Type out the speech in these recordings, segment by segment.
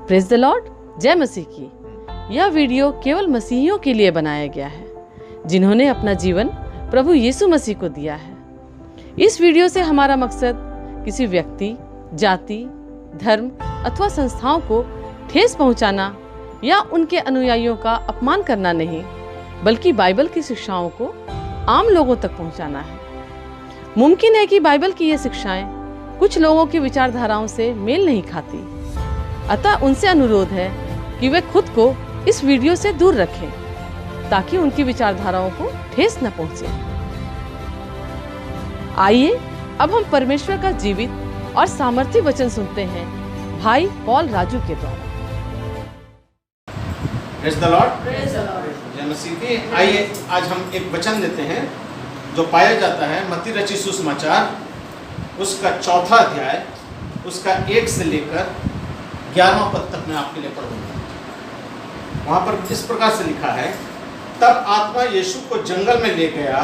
Praise the Lord, जय मसीह की। यह वीडियो केवल मसीहियों के लिए बनाया गया है जिन्होंने अपना जीवन प्रभु यीशु मसीह को दिया है। इस वीडियो से हमारा मकसद किसी व्यक्ति, जाति, धर्म अथवा संस्थाओं को ठेस पहुंचाना या उनके अनुयायियों का अपमान करना नहीं, बल्कि बाइबल की शिक्षाओं को आम लोगों तक पहुंचाना है। मुमकिन है कि बाइबल की ये शिक्षाएं कुछ लोगों की विचारधाराओं से मेल नहीं खाती, अतः उनसे अनुरोध है कि वे खुद को इस वीडियो से दूर रखें ताकि उनकी विचारधाराओं को ठेस न पहुंचे। आइए अब हम परमेश्वर का जीवित और सामर्थी वचन सुनते हैं भाई पॉल राजू के द्वारा। प्रेज द लॉर्ड, जय मसीह की। आइए आज हम एक वचन देते हैं जो पाया जाता है मत्ती रचित सुसमाचार उसका 4वां अध्याय, उसका 1 से लेकर 11वां पद तक मैं आपके लिए पढ़ूंगा। वहां पर इस प्रकार से लिखा है, तब आत्मा यीशु को जंगल में ले गया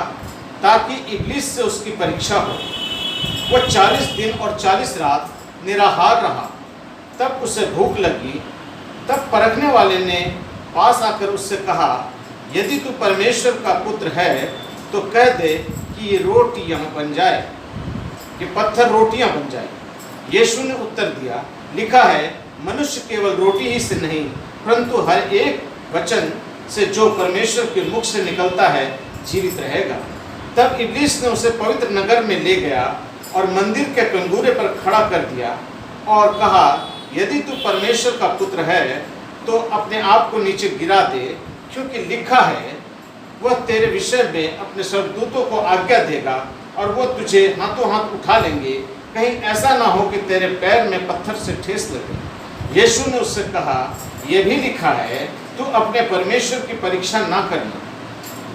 ताकि इब्लीस से उसकी परीक्षा हो। वह 40 दिन और 40 रात निराहार रहा। तब उसे भूख लगी। तब परखने वाले ने पास आकर उससे कहा, यदि तू परमेश्वर का पुत्र है तो कह दे कि ये रोटियां बन जाए, कि पत्थर रोटियां बन जाए। यीशु ने उत्तर दिया, लिखा है, मनुष्य केवल रोटी ही से नहीं परंतु हर एक वचन से जो परमेश्वर के मुख से निकलता है जीवित रहेगा। तब इब्लीस ने उसे पवित्र नगर में ले गया और मंदिर के कंगूरे पर खड़ा कर दिया और कहा, यदि तू परमेश्वर का पुत्र है तो अपने आप को नीचे गिरा दे, क्योंकि लिखा है, वह तेरे विषय में अपने स्वर्गदूतों को आज्ञा देगा और वह तुझे हाथों हाथ उठा लेंगे, कहीं ऐसा ना हो कि तेरे पैर में पत्थर से ठेस लगे। यीशु ने उससे कहा, यह भी लिखा है, तू अपने परमेश्वर की परीक्षा ना करना।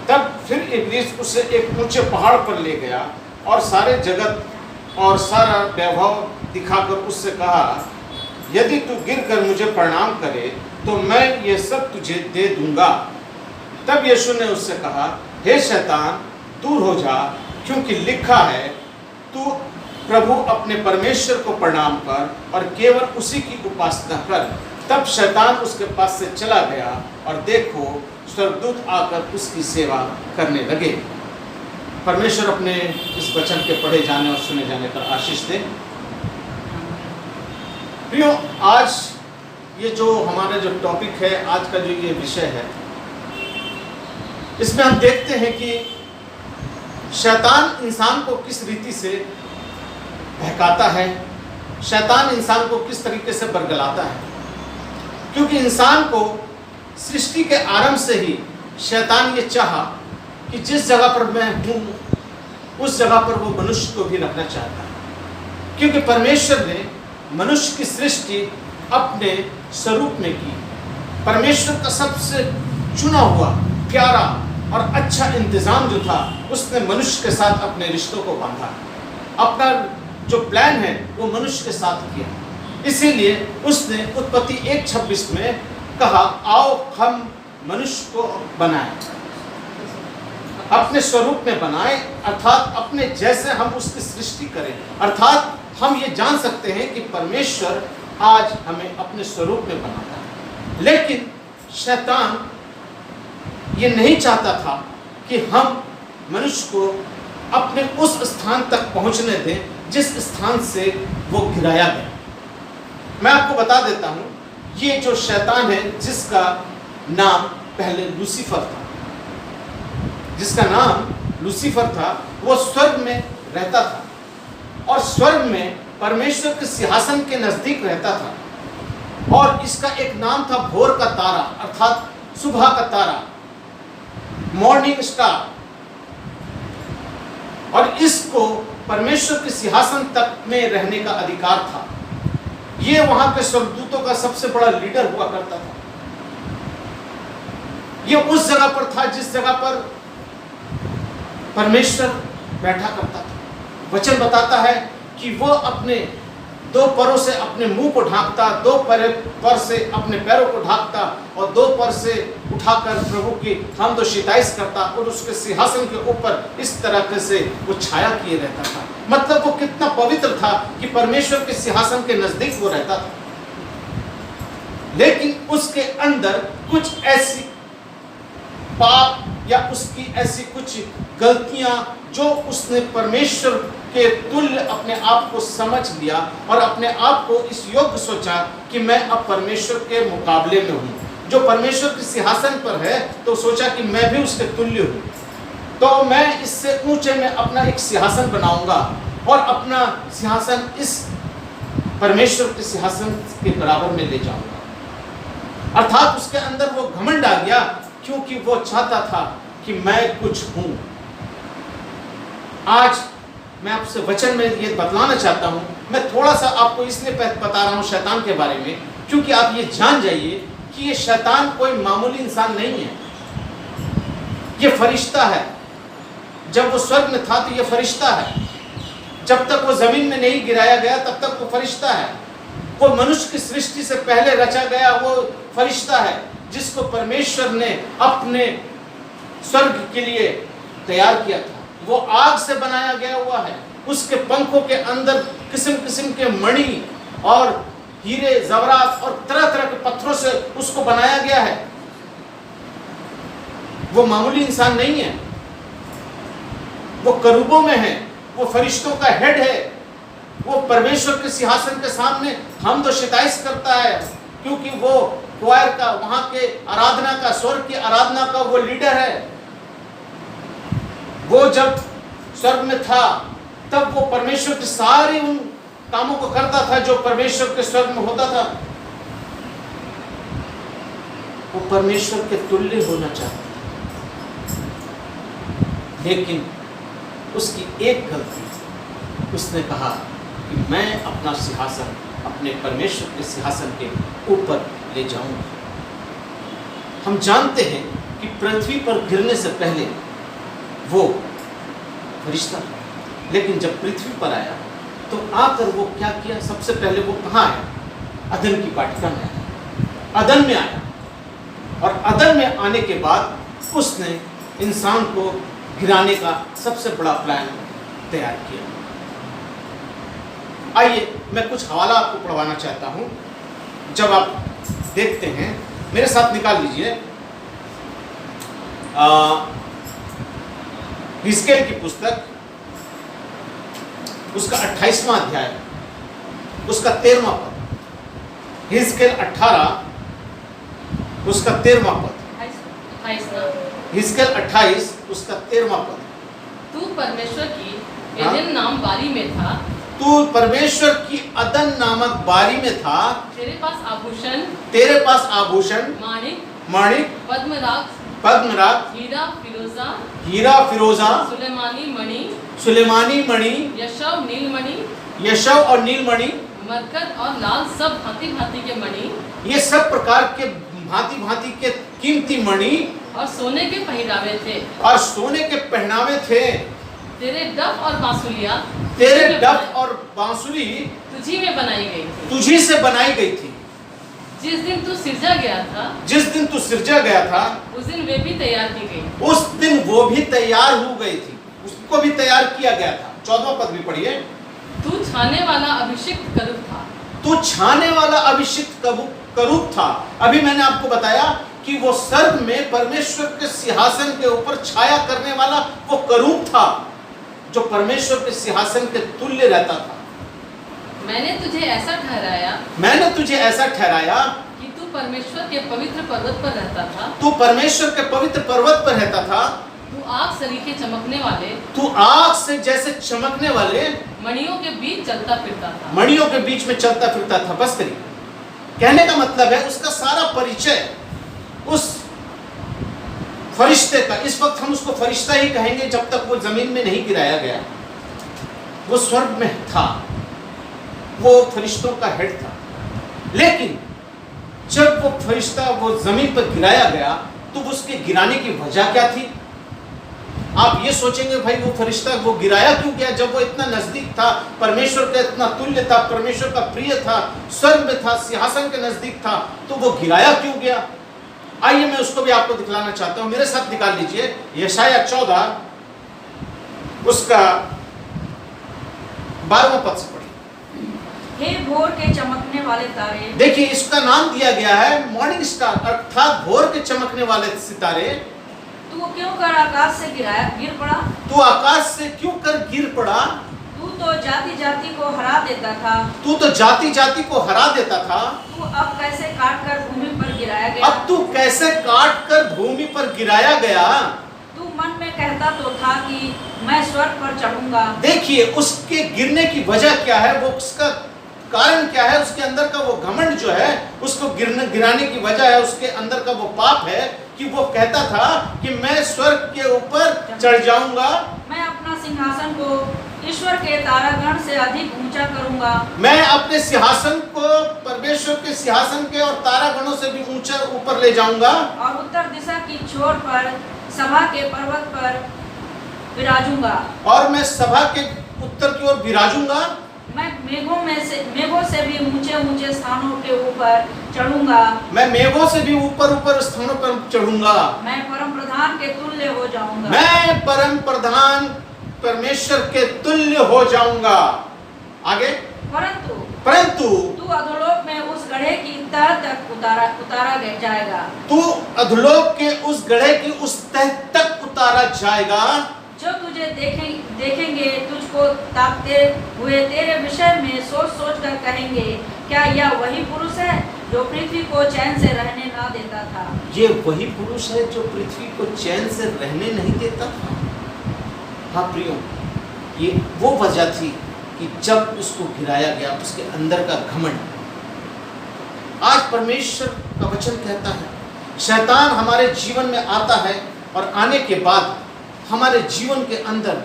तब फिर इब्लीस उसे एक ऊंचे पहाड़ पर ले गया और सारे जगत और सारा वैभव दिखाकर उससे कहा, यदि तू गिरकर मुझे प्रणाम करे तो मैं ये सब तुझे दे दूंगा। तब यीशु ने उससे कहा, हे शैतान, दूर हो जा, क्योंकि लिखा है, तू प्रभु अपने परमेश्वर को प्रणाम कर और केवल उसी की उपासना कर। तब शैतान उसके पास से चला गया और देखो, स्वर्गदूत आकर उसकी सेवा करने लगे। परमेश्वर अपने इस वचन के पढ़े जाने और सुने जाने पर आशीष दे। प्रियो, आज ये जो हमारा जो टॉपिक है, आज का जो ये विषय है, इसमें हम देखते हैं कि शैतान इंसान को किस रीति से बहकाता है, शैतान इंसान को किस तरीके से बरगलाता है। क्योंकि इंसान को सृष्टि के आरंभ से ही शैतान ये चाहा कि जिस जगह पर मैं हूँ उस जगह पर वो मनुष्य को भी रखना चाहता है। क्योंकि परमेश्वर ने मनुष्य की सृष्टि अपने स्वरूप में की। परमेश्वर का सबसे चुना हुआ, प्यारा और अच्छा इंतजाम जो था, उसने मनुष्य के साथ अपने रिश्तों को बांधा। अपना जो प्लान है वो मनुष्य के साथ किया। इसीलिए उसने उत्पत्ति 1:26 में कहा, आओ हम मनुष्य को बनाएं, अपने स्वरूप में बनाएं, अर्थात अपने जैसे हम उसकी सृष्टि करें। अर्थात हम ये जान सकते हैं कि परमेश्वर आज हमें अपने स्वरूप में बनाता है। लेकिन शैतान ये नहीं चाहता था कि हम मनुष्य को अपने उस स्थान तक पहुंचने दें जिस स्थान से वो गिराया गया। मैं आपको बता देता हूं, ये जो शैतान है, जिसका नाम पहले लूसीफर था, जिसका नाम लूसीफर था, वो स्वर्ग में रहता था और स्वर्ग में परमेश्वर के सिंहासन के नजदीक रहता था। और इसका एक नाम था भोर का तारा, अर्थात सुबह का तारा, मॉर्निंग स्टार। और इसको परमेश्वर के सिंहासन तक में रहने का अधिकार था। ये वहां के स्वर्गदूतों का सबसे बड़ा लीडर हुआ करता था। ये उस जगह पर था जिस जगह पर परमेश्वर बैठा करता था। वचन बताता है कि वो अपने 2 परों से अपने मुंह को ढांकता, 2 पर से अपने पैरों को ढांकता और 2 पर से उठाकर प्रभु की हमदो शिताइश करता और उसके सिंहासन के ऊपर इस तरह से वो छाया किए रहता था। मतलब वो कितना पवित्र था कि परमेश्वर के सिंहासन के नजदीक वो रहता था। लेकिन उसके अंदर कुछ ऐसी पाप या उसकी ऐसी कुछ गलतियां जो उसने परमेश्वर के तुल्य अपने आप को समझ लिया और अपने आप को इस योग्य सोचा कि मैं अब परमेश्वर के मुकाबले में हूं। जो परमेश्वर के सिंहासन पर है तो सोचा कि मैं भी उसके तुल्य हूं, तो मैं इससे ऊंचे में अपना एक सिंहासन बनाऊंगा और अपना सिंहासन इस परमेश्वर के सिंहासन के बराबर में ले जाऊंगा। अर्थात उसके अंदर वो घमंड आ गया, क्योंकि वो चाहता था कि मैं कुछ हूं। आज मैं आपसे वचन में ये बतलाना चाहता हूं। मैं थोड़ा सा आपको इसलिए बता रहा हूं शैतान के बारे में, क्योंकि आप ये जान जाइए कि ये शैतान कोई मामूली इंसान नहीं है, ये फरिश्ता है। जब वो स्वर्ग में था तो ये फरिश्ता है, जब तक वो जमीन में नहीं गिराया गया तब तक वो फरिश्ता है। वो मनुष्य की सृष्टि से पहले रचा गया वो फरिश्ता है, जिसको परमेश्वर ने अपने स्वर्ग के लिए तैयार किया था। वो आग से बनाया गया हुआ है, उसके पंखों के अंदर किस्म किस्म के मणि और हीरे जवरात और तरह तरह के पत्थरों से उसको बनाया गया है। वो मामूली इंसान नहीं है, वो करूबों में है, वो फरिश्तों का हेड है। वो परमेश्वर के सिंहासन के सामने हम तो शिकायत करता है, क्योंकि वो क्वायर का, वहां के आराधना का, स्वर्ग की आराधना का वो लीडर है। वो जब स्वर्ग में था तब वो परमेश्वर के सारे उन कामों को करता था जो परमेश्वर के स्वर्ग में होता था। वो परमेश्वर के तुल्य होना चाहता था, लेकिन उसकी एक गलती, उसने कहा कि मैं अपना सिंहासन अपने परमेश्वर के सिंहासन के ऊपर ले जाऊंगा। हम जानते हैं कि पृथ्वी पर गिरने से पहले वो फरिश्ता था, लेकिन जब पृथ्वी पर आया तो आकर वो क्या किया? सबसे पहले वो कहाँ आया? अदन की वाटिका में आया, अदन में आया, और अदन में आने के बाद उसने इंसान को गिराने का सबसे बड़ा प्लान तैयार किया। आइए मैं कुछ हवाला आपको पढ़वाना चाहता हूं। जब आप देखते हैं, मेरे साथ निकाल लीजिए हिजकेल की पुस्तक, उसका 28वां अध्याय, उसका 13वां पद। हिजकेल 18 उसका 13वां पद। हिजकेल 28 उसका 13वां पद। तू परमेश्वर की एदन नाम बारी में था, तू परमेश्वर की अदन नामक बारी में था, तेरे पास आभूषण माणिक, पद्मराग, हीरा फिरोजा, सुलेमानी मणि, यशव और नीलमणि, मरकत और लाल, सब भांति भांति के मणि, ये सब प्रकार के भांति भांति के कीमती मणि और सोने के पहनावे थे, और सोने के पहनावे थे। तेरे डफ और बांसुरियां, तेरे डफ और बांसुरी तुझी में बनाई गई थी, तुझी से बनाई गई थी। जिस दिन तू सिरजा गया था, जिस दिन तू सिरजा गया था, उस दिन वे भी तैयार की गई, उस दिन वो भी तैयार हो गई थी, उसको भी तैयार किया गया था। 14वां पद भी पढ़िए। तू छाने वाला अभिषिक्त करूब था, तू छाने वाला अभिषिक्त करूब था। अभी मैंने आपको बताया कि वो स्वर्ग में परमेश्वर के सिंहासन के ऊपर छाया करने वाला वो करूब था, जो परमेश्वर के सिंहासन के तुल्य रहता था। मैंने तुझे ऐसा ठहराया कि तू परमेश्वर के पवित्र पर्वत पर रहता था, तू परमेश्वर के पवित्र पर्वत पर रहता था। तू आग सरीखे चमकने वाले, तू आग से जैसे चमकने वाले मणियों के बीच चलता फिरता था, मणियों के बीच में चलता फिरता था। बस करिए, कहने का मतलब है उसका सारा परिचय उस फरिश्ते का, इस वक्त हम उसको फरिश्ता ही कहेंगे जब तक वो जमीन में नहीं गिराया गया, वो स्वर्ग में था, वो फरिश्तों का हेड था। लेकिन जब वो फरिश्ता वो जमीन पर गिराया गया तो उसके गिराने की वजह क्या थी? आप ये सोचेंगे भाई वो फरिश्ता वो गिराया क्यों गया, जब वो इतना नजदीक था, परमेश्वर का इतना तुल्य था, परमेश्वर का प्रिय था, स्वर्ग में था, सिंहासन के नजदीक था, तो वो गिराया क्यों गया? आइए मैं उसको भी आपको दिखलाना चाहता हूं। मेरे साथ निकाल लीजिए यशाया 14 उसका 12वां पद से पढ़िए। हे भोर के चमकने वाले तारे, देखिए इसका नाम दिया गया है मॉर्निंग स्टार, अर्थात भोर के चमकने वाले सितारे। तू क्यों कर आकाश से गिर पड़ा? तू आकाश से क्यों कर गिर पड़ा? तू तो जाति जाति को हरा देता था। तू तो जाति जाति को हरा देता था। तू अब कैसे काट कर भूमि पर गिराया गया? अब तू कैसे काट कर भूमि पर गिराया गया? तू मन में कहता तो था कि मैं स्वर्ग पर चढ़ूंगा। देखिए उसके गिरने की वजह क्या है, वो उसका कारण क्या है, उसके अंदर का वो घमंड जो है, उसको गिराने की वजह है, उसके अंदर का वो पाप है कि वो कहता था कि मैं स्वर्ग के ऊपर चढ़ जाऊंगा, मैं अपना सिंहासन को ईश्वर के तारागण से अधिक ऊंचा करूंगा, मैं अपने सिंहासन को परमेश्वर के सिंहासन के और तारागणों से भी ऊंचा ऊपर ले जाऊंगा, और उत्तर दिशा की छोर पर सभा के पर्वत पर विराजूंगा, और मैं सभा के उत्तर की ओर विराजूंगा, मैं मेघों से भी ऊंचे ऊंचे स्थानों के ऊपर चढ़ूंगा, मैं मेघों से भी ऊपर ऊपर स्थानों पर चढ़ूंगा, मैं परम प्रधान के तुल्य हो जाऊंगा, मैं परम प्रधान परमेश्वर के तुल्य हो जाऊंगा। आगे, परंतु तू अधोलोक में उस गड्ढे की तह तक उतारा जाएगा, तू अधोलोक के उस गड्ढे की उस तह तक उतारा जाएगा, जो तुझे देखेंगे तुझको ताकते हुए तेरे विषय में सोच सोच कर कहेंगे, क्या यह वही पुरुष है जो पृथ्वी को चैन से रहने ना देता था? ये वही पुरुष है जो पृथ्वी को चैन से रहने नहीं देता था। हाँ प्रियो, ये वो वजह थी कि जब उसको गिराया गया, उसके अंदर का घमंड। आज परमेश्वर का वचन कहता है, शैतान हमारे जीवन में आता है और आने के बाद हमारे जीवन के अंदर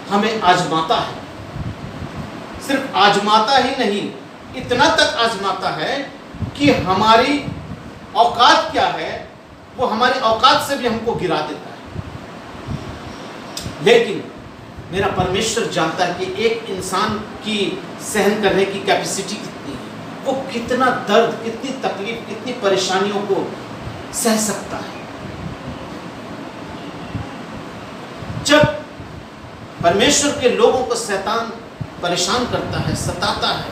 हमें आजमाता है। सिर्फ आजमाता ही नहीं, इतना तक आजमाता है कि हमारी औकात क्या है, वो हमारी औकात से भी हमको गिरा देता है। लेकिन मेरा परमेश्वर जानता है कि एक इंसान की सहन करने की कैपेसिटी कितनी है, वो कितना दर्द, कितनी तकलीफ, कितनी परेशानियों को सह सकता है। जब परमेश्वर के लोगों को शैतान परेशान करता है, सताता है,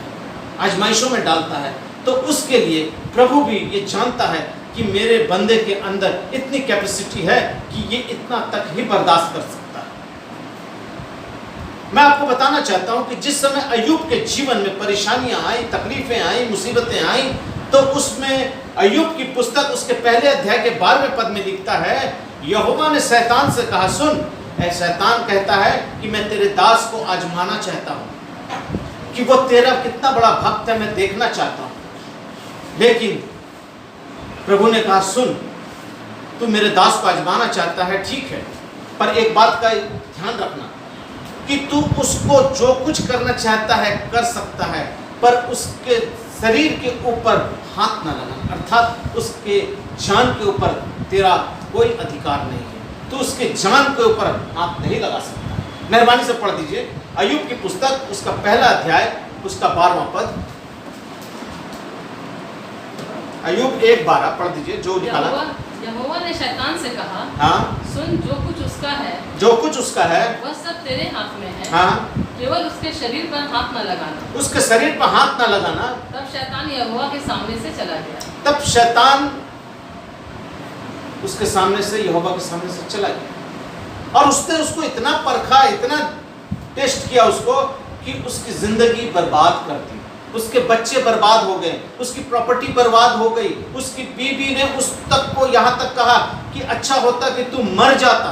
आजमाइशों में डालता है, तो उसके लिए प्रभु भी ये जानता है कि मेरे बंदे के अंदर इतनी कैपेसिटी है कि ये इतना तक ही बर्दाश्त कर सकता है। मैं आपको बताना चाहता हूं कि जिस समय अय्यूब के जीवन में परेशानियां आई, तकलीफें आई, मुसीबतें आई, तो उसमें अय्यूब की पुस्तक उसके पहले अध्याय के 12वें पद में लिखता है, यहोवा ने शैतान से कहा, सुन, शैतान कहता है कि मैं तेरे दास को आजमाना चाहता हूं कि वो तेरा कितना बड़ा भक्त है, मैं देखना चाहता हूं। लेकिन प्रभु ने कहा, सुन, तू मेरे दास को आजमाना चाहता है, ठीक है, पर एक बात का ध्यान रखना कि तू उसको जो कुछ करना चाहता है कर सकता है, पर उसके शरीर के ऊपर हाथ ना लगाना, अर्थात उसके जान के ऊपर तेरा कोई अधिकार नहीं है, तो उसके जान के ऊपर हाथ नहीं लगा सकता। मेहरबानी से पढ़ दीजिए अय्यूब की पुस्तक, उसका पहला अध्याय, उसका 12वां पद। अय्यूब 1:12 पढ़ दीजिए, जो निकाला। यहोवा ने शैतान से कहा, हाँ, सुन, जो कुछ उसका है, जो कुछ उसका है वह सब तेरे हाथ में है, हाँ, केवल उसके शरीर पर हाथ न लगाना। उसके शरीर पर हाथ न लगाना। तब शैतान यहोवा के सामने से चला गया। तब शैतान उसके सामने से, यहोवा के सामने से चला गया, और उसने उसको इतना परखा, इतना टेस्ट किया उसको कि उसकी जिंदगी बर्बाद कर दी, उसके बच्चे बर्बाद हो गए, उसकी प्रॉपर्टी बर्बाद हो गई, उसकी बीवी ने उस तक को यहाँ तक कहा कि अच्छा होता कि तू मर जाता।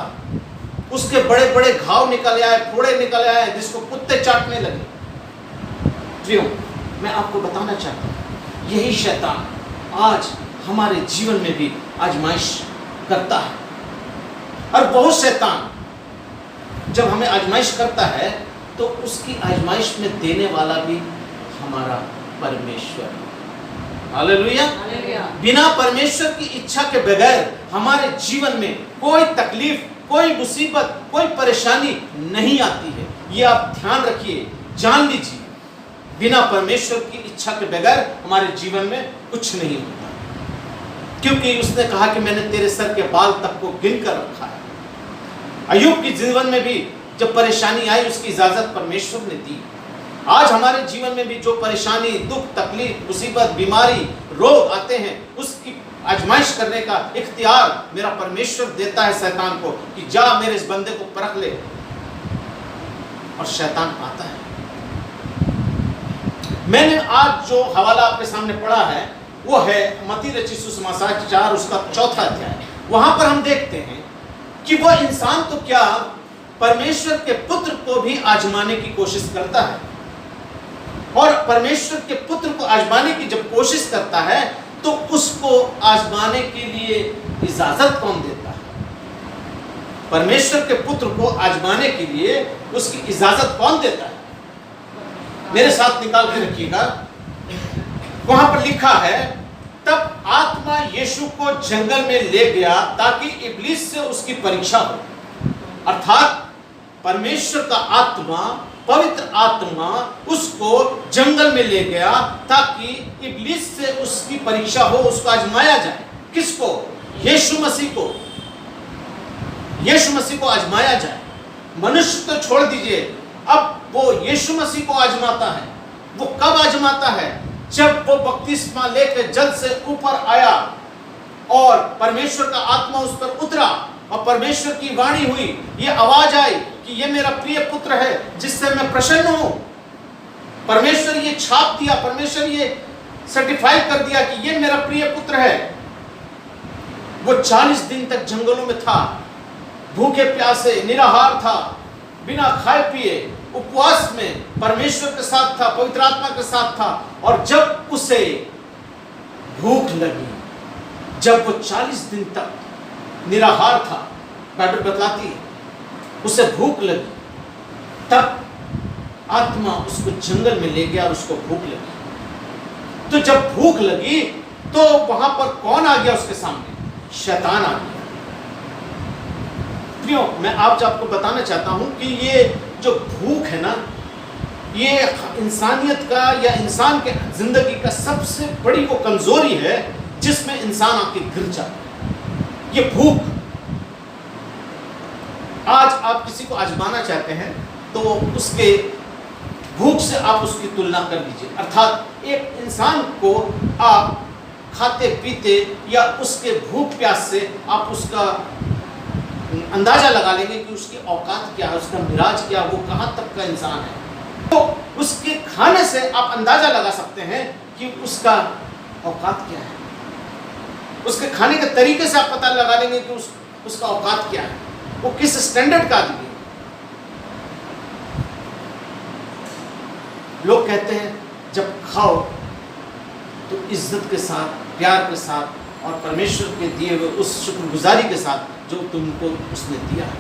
उसके बड़े बड़े घाव निकल आए, फोड़े निकल आए, जिसको कुत्ते चाटने लगे। प्रियो, मैं आपको बताना चाहता हूँ, यही शैतान आज हमारे जीवन में भी आजमाइश करता है। और बहुत शैतान जब हमें आजमाइश करता है तो उसकी आजमाइश में देने वाला भी हमारा परमेश्वर। हालेलुया। बिना परमेश्वर की इच्छा के बगैर हमारे जीवन में कोई तकलीफ, कोई मुसीबत, कोई परेशानी नहीं आती है। ये आप ध्यान रखिए, जान लीजिए, बिना परमेश्वर की इच्छा के बगैर हमारे जीवन में कुछ नहीं होता, क्योंकि उसने कहा कि मैंने तेरे सर के बाल तक को गिन कर रखा है। अय्यूब के जीवन में भी जब परेशानी आई, उसकी इजाजत परमेश्वर ने दी। आज हमारे जीवन में भी जो परेशानी, दुख, तकलीफ, मुसीबत, बीमारी, रोग आते हैं, उसकी आजमाइश करने का इख्तियार मेरा परमेश्वर देता है शैतान को कि जा मेरे इस बंदे को परख ले, और शैतान आता है। मैंने आज जो हवाला आपके सामने पढ़ा है वो है मत्ती रचित सुसमाचार 4 उसका 4था अध्याय। वहां पर हम देखते हैं कि वो इंसान तो क्या परमेश्वर के पुत्र को भी आजमाने की कोशिश करता है, और परमेश्वर के पुत्र को आजमाने की जब कोशिश करता है तो उसको आजमाने के लिए इजाजत कौन देता है? परमेश्वर के पुत्र को आजमाने के लिए उसकी इजाजत कौन देता है? मेरे साथ निकाल के रखिएगा, वहां पर लिखा है, तब आत्मा यीशु को जंगल में ले गया ताकि इब्लीस से उसकी परीक्षा हो। अर्थात परमेश्वर का आत्मा, पवित्र आत्मा उसको जंगल में ले गया ताकि इब्लीस से उसकी परीक्षा हो, उसको आजमाया जाए। किसको? यीशु मसीह को। यीशु मसीह को आजमाया जाए। मनुष्य तो छोड़ दीजिए, अब वो यीशु मसीह को आजमाता है। वो कब आजमाता है? जब वो बपतिस्मा लेकर जल से ऊपर आया और परमेश्वर का आत्मा उस पर उतरा और परमेश्वर की वाणी हुई, ये आवाज आई कि ये मेरा प्रिय पुत्र है जिससे मैं प्रसन्न हूं। परमेश्वर ये छाप दिया, परमेश्वर ये सर्टिफाई कर दिया कि ये मेरा प्रिय पुत्र है। वो 40 दिन तक जंगलों में था, भूखे प्यासे, निराहार था, बिना खाए पिए, उपवास में परमेश्वर के साथ था, पवित्र आत्मा के साथ था। और जब उसे भूख लगी, जब वो 40 दिन तक निराहार था, बाइबल बतलाती है उसे भूख लगी, तब आत्मा उसको जंगल में ले गया और उसको भूख लगी। तो जब भूख लगी तो वहां पर कौन आ गया उसके सामने? शैतान आ गया। प्रियो, मैं आपको बताना चाहता हूं कि ये जो भूख है ना, ये इंसानियत का या इंसान के जिंदगी का सबसे बड़ी वो कमजोरी है जिसमें इंसान आके गिर जाता है। ये भूख। आज आप किसी को आजमाना चाहते हैं तो उसके भूख से आप उसकी तुलना कर लीजिए। अर्थात एक इंसान को आप खाते पीते या उसके भूख प्यास से आप उसका अंदाजा लगा लेंगे कि उसकी औकात क्या है, उसका मिराज क्या, वो कहां तक का इंसान है। तो उसके खाने से आप अंदाजा लगा सकते हैं कि उसका औकात क्या है। उसके खाने के तरीके से आप पता लगा लेंगे कि उसका औकात क्या है, वो किस स्टैंडर्ड का आदमी है। लोग कहते हैं जब खाओ तो इज्जत के साथ, प्यार के साथ और परमेश्वर के दिए हुए उस शुक्रगुजारी के साथ जो तुमको उसने दिया है।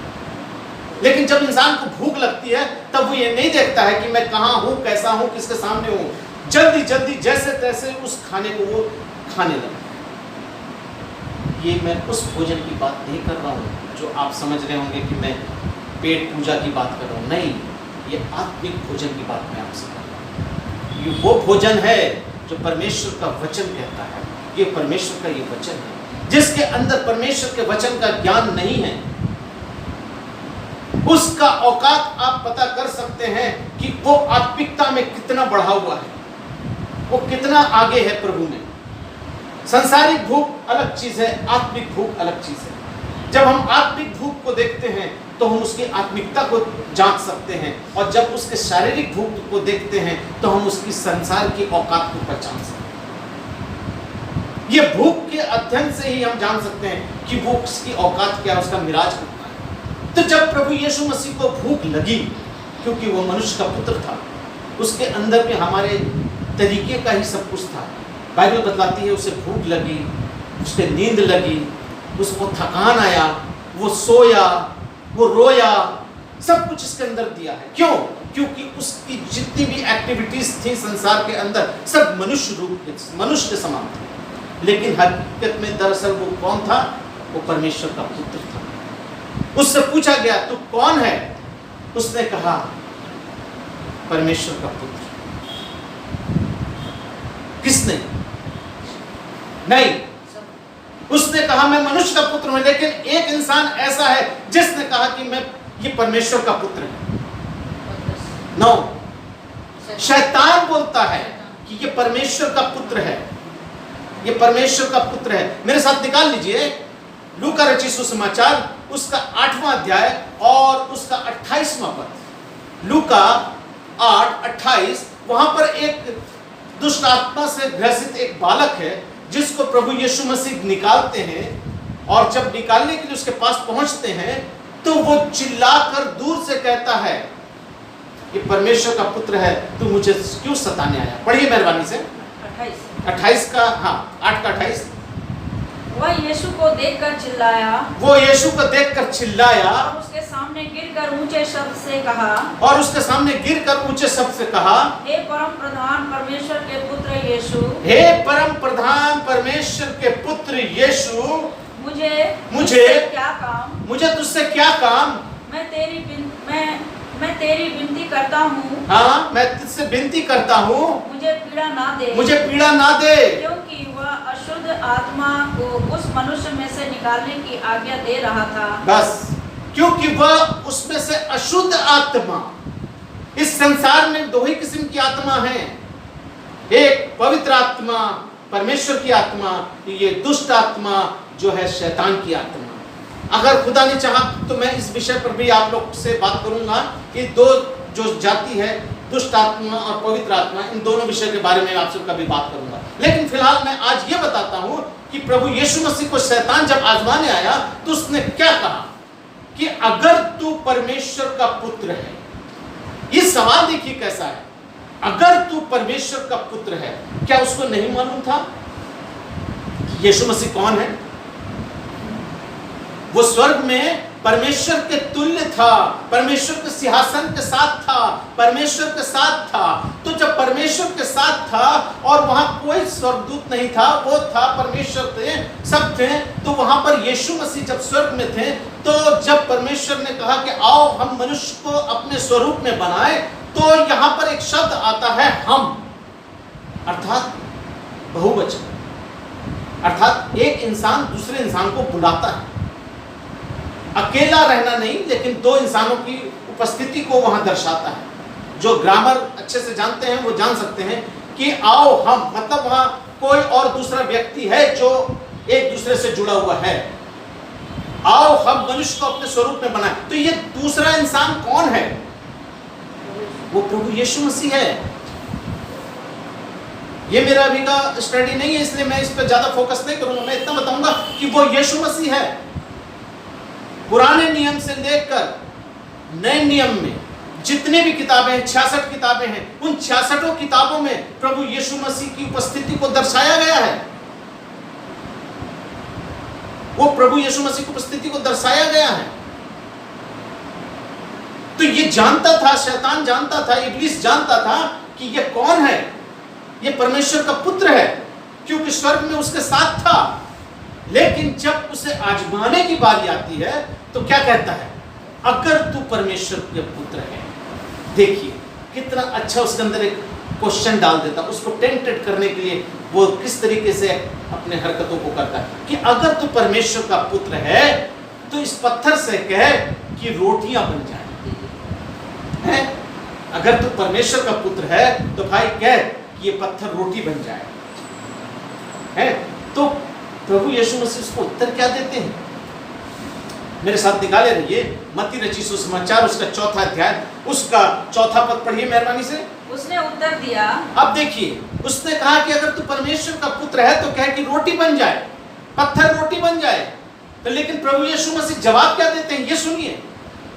लेकिन जब इंसान को भूख लगती है तब वो ये नहीं देखता है कि मैं कहाँ हूँ, कैसा हूँ, किसके सामने हूँ। जल्दी जल्दी जैसे तैसे उस खाने को वो खाने लगता है। ये मैं उस भोजन की बात नहीं कर रहा हूँ जो आप समझ रहे होंगे कि मैं पेट पूजा की बात कर रहा हूँ। नहीं, ये आत्मिक भोजन की बात मैं आपसे कर रहा हूँ। ये वो भोजन है जो परमेश्वर का वचन कहता है। ये परमेश्वर का ये वचन है जिसके अंदर परमेश्वर के वचन का ज्ञान नहीं है। उसका औकात आप पता कर सकते हैं कि वो आत्मिकता में कितना बढ़ा हुआ है, वो कितना आगे है प्रभु में। संसारिक भूख अलग चीज है, आत्मिक भूख अलग चीज है। जब हम आत्मिक भूख को देखते हैं तो हम उसकी आत्मिकता को जांच सकते हैं, और जब उसके शारीरिक भूख को देखते हैं तो हम उसकी संसार की औकात को पहचान सकते हैं। ये भूख के अध्ययन से ही हम जान सकते हैं कि वो उसकी औकात क्या है, उसका मिराज कितना है। तो जब प्रभु यीशु मसीह को भूख लगी, क्योंकि वो मनुष्य का पुत्र था, उसके अंदर में हमारे तरीके का ही सब कुछ था। बाइबल बतलाती है उसे भूख लगी, उसके नींद लगी, उसको थकान आया, वो सोया, वो रोया, सब कुछ इसके अंदर दिया है। क्यों? क्योंकि उसकी जितनी भी एक्टिविटीज थी संसार के अंदर सब मनुष्य के समान थी। लेकिन हकीकत में दरअसल वो कौन था? वो परमेश्वर का पुत्र था। उससे पूछा गया तू कौन है? उसने कहा परमेश्वर का पुत्र। किसने? नहीं, उसने कहा मैं मनुष्य का पुत्र हूं। लेकिन एक इंसान ऐसा है जिसने कहा कि मैं ये परमेश्वर का पुत्र है। नो, शैतान बोलता है कि ये परमेश्वर का पुत्र है, ये परमेश्वर का पुत्र है। मेरे साथ निकाल लीजिए लूका रचित सुसमाचार उसका 8वां अध्याय और उसका 28वां पद। लूका 8:28, वहां पर एक दुष्ट आत्मा से ग्रसित एक बालक है जिसको प्रभु यीशु मसीह निकालते हैं, और जब निकालने के लिए उसके पास पहुंचते हैं तो वो चिल्लाकर दूर से कहता है ये परमेश्वर का पुत्र है, तू मुझे क्यों सताने आया। पढ़िए मेहरबानी से 28 का, हाँ 8 का 28। वह यीशु को देखकर चिल्लाया, वो यीशु को देखकर चिल्लाया और उसके सामने गिरकर ऊंचे शब्द से कहा, और उसके सामने गिरकर ऊंचे शब्द से कहा, हे परम प्रधान परमेश्वर के पुत्र यीशु, हे परम प्रधान परमेश्वर के पुत्र यीशु, मुझे मुझे क्या काम, मुझे तुझसे क्या काम, मैं तेरी विनती करता हूँ, हाँ मैं तुझसे विनती करता हूँ, मुझे पीड़ा ना दे, मुझे पीड़ा ना दे, क्योंकि वह अशुद्ध आत्मा को उस मनुष्य में से निकालने की आज्ञा दे रहा था। बस क्योंकि वह उसमें से अशुद्ध आत्मा, इस संसार में दो ही किस्म की आत्मा है, एक पवित्र आत्मा परमेश्वर की आत्मा, ये दुष्ट आत्मा जो है शैतान की आत्मा। अगर खुदा ने चाहा तो मैं इस विषय पर भी आप लोग से बात करूंगा कि दो जो जाति है, दुष्ट आत्मा और पवित्र आत्मा, इन दोनों विषय के बारे में आपसे कभी बात करूंगा। लेकिन फिलहाल मैं आज ये बताता हूं कि प्रभु यीशु मसीह को शैतान जब आजमाने आया तो उसने क्या कहा कि अगर तू परमेश्वर का पुत्र है, ये सवाल देखिए कैसा है, अगर तू परमेश्वर का पुत्र है, क्या उसको नहीं मालूम था कि यीशु मसीह कौन है? वो स्वर्ग में परमेश्वर के तुल्य था, परमेश्वर के सिंहासन के साथ था, परमेश्वर के साथ था। तो जब परमेश्वर के साथ था और वहां कोई स्वर्गदूत नहीं था, वो था परमेश्वर थे, सब थे, तो वहां पर यीशु मसीह जब स्वर्ग में थे, तो जब परमेश्वर ने कहा कि आओ हम मनुष्य को अपने स्वरूप में बनाए, तो यहां पर एक शब्द आता है हम, अर्थात बहुवचन, अर्थात एक इंसान दूसरे इंसान को बुलाता है। अकेला रहना नहीं, लेकिन दो इंसानों की उपस्थिति को वहां दर्शाता है। जो ग्रामर अच्छे से जानते हैं वो जान सकते हैं कि आओ हम, मतलब वहां कोई और दूसरा व्यक्ति है जो एक दूसरे से जुड़ा हुआ है। आओ हम मनुष्य को अपने स्वरूप में बनाएं। तो ये दूसरा इंसान कौन है? वो प्रभु यीशु मसीह है। ये मेरा अभी का स्टडी नहीं है, इसलिए मैं इस पर ज्यादा फोकस नहीं करूंगा। मैं इतना बताऊंगा कि वो यीशु मसीह है। पुराने नियम से लेकर नए नियम में जितने भी किताबें हैं, 66 किताबें हैं, उन 66 किताबों में प्रभु यीशु मसीह की उपस्थिति को दर्शाया गया है। वो प्रभु यीशु मसीह की उपस्थिति को दर्शाया गया है। तो ये जानता था, शैतान जानता था, इब्लीस जानता था कि ये कौन है, ये परमेश्वर का पुत्र है, क्योंकि स्वर्ग में उसके साथ था। लेकिन जब उसे आजमाने की बारी आती है तो क्या कहता है? अगर तू परमेश्वर के पुत्र है। देखिए कितना अच्छा उसके अंदर एक क्वेश्चन डाल देता, उसको टेंटेड करने के लिए वो किस तरीके से अपने हरकतों को करता है कि अगर तू परमेश्वर का पुत्र है तो इस पत्थर से कह कि रोटियां बन जाए। हैं? अगर तू परमेश्वर का पुत्र है तो भाई कह कि ये पत्थर रोटी बन जाए। हैं? तो प्रभु यीशु मसीह उसको उत्तर क्या देते हैं? मेरे साथ निकाले रहिए मत्ती रचित सुसमाचार उसका 4वां अध्याय उसका 4वां पद पढ़िए मेहरबानी से। उसने उत्तर दिया, अब देखिए उसने कहा कि अगर तू परमेश्वर का पुत्र है तो कह कि रोटी बन जाए, पत्थर रोटी बन जाए। तो लेकिन प्रभु यीशु मसीह जवाब क्या देते हैं, ये सुनिए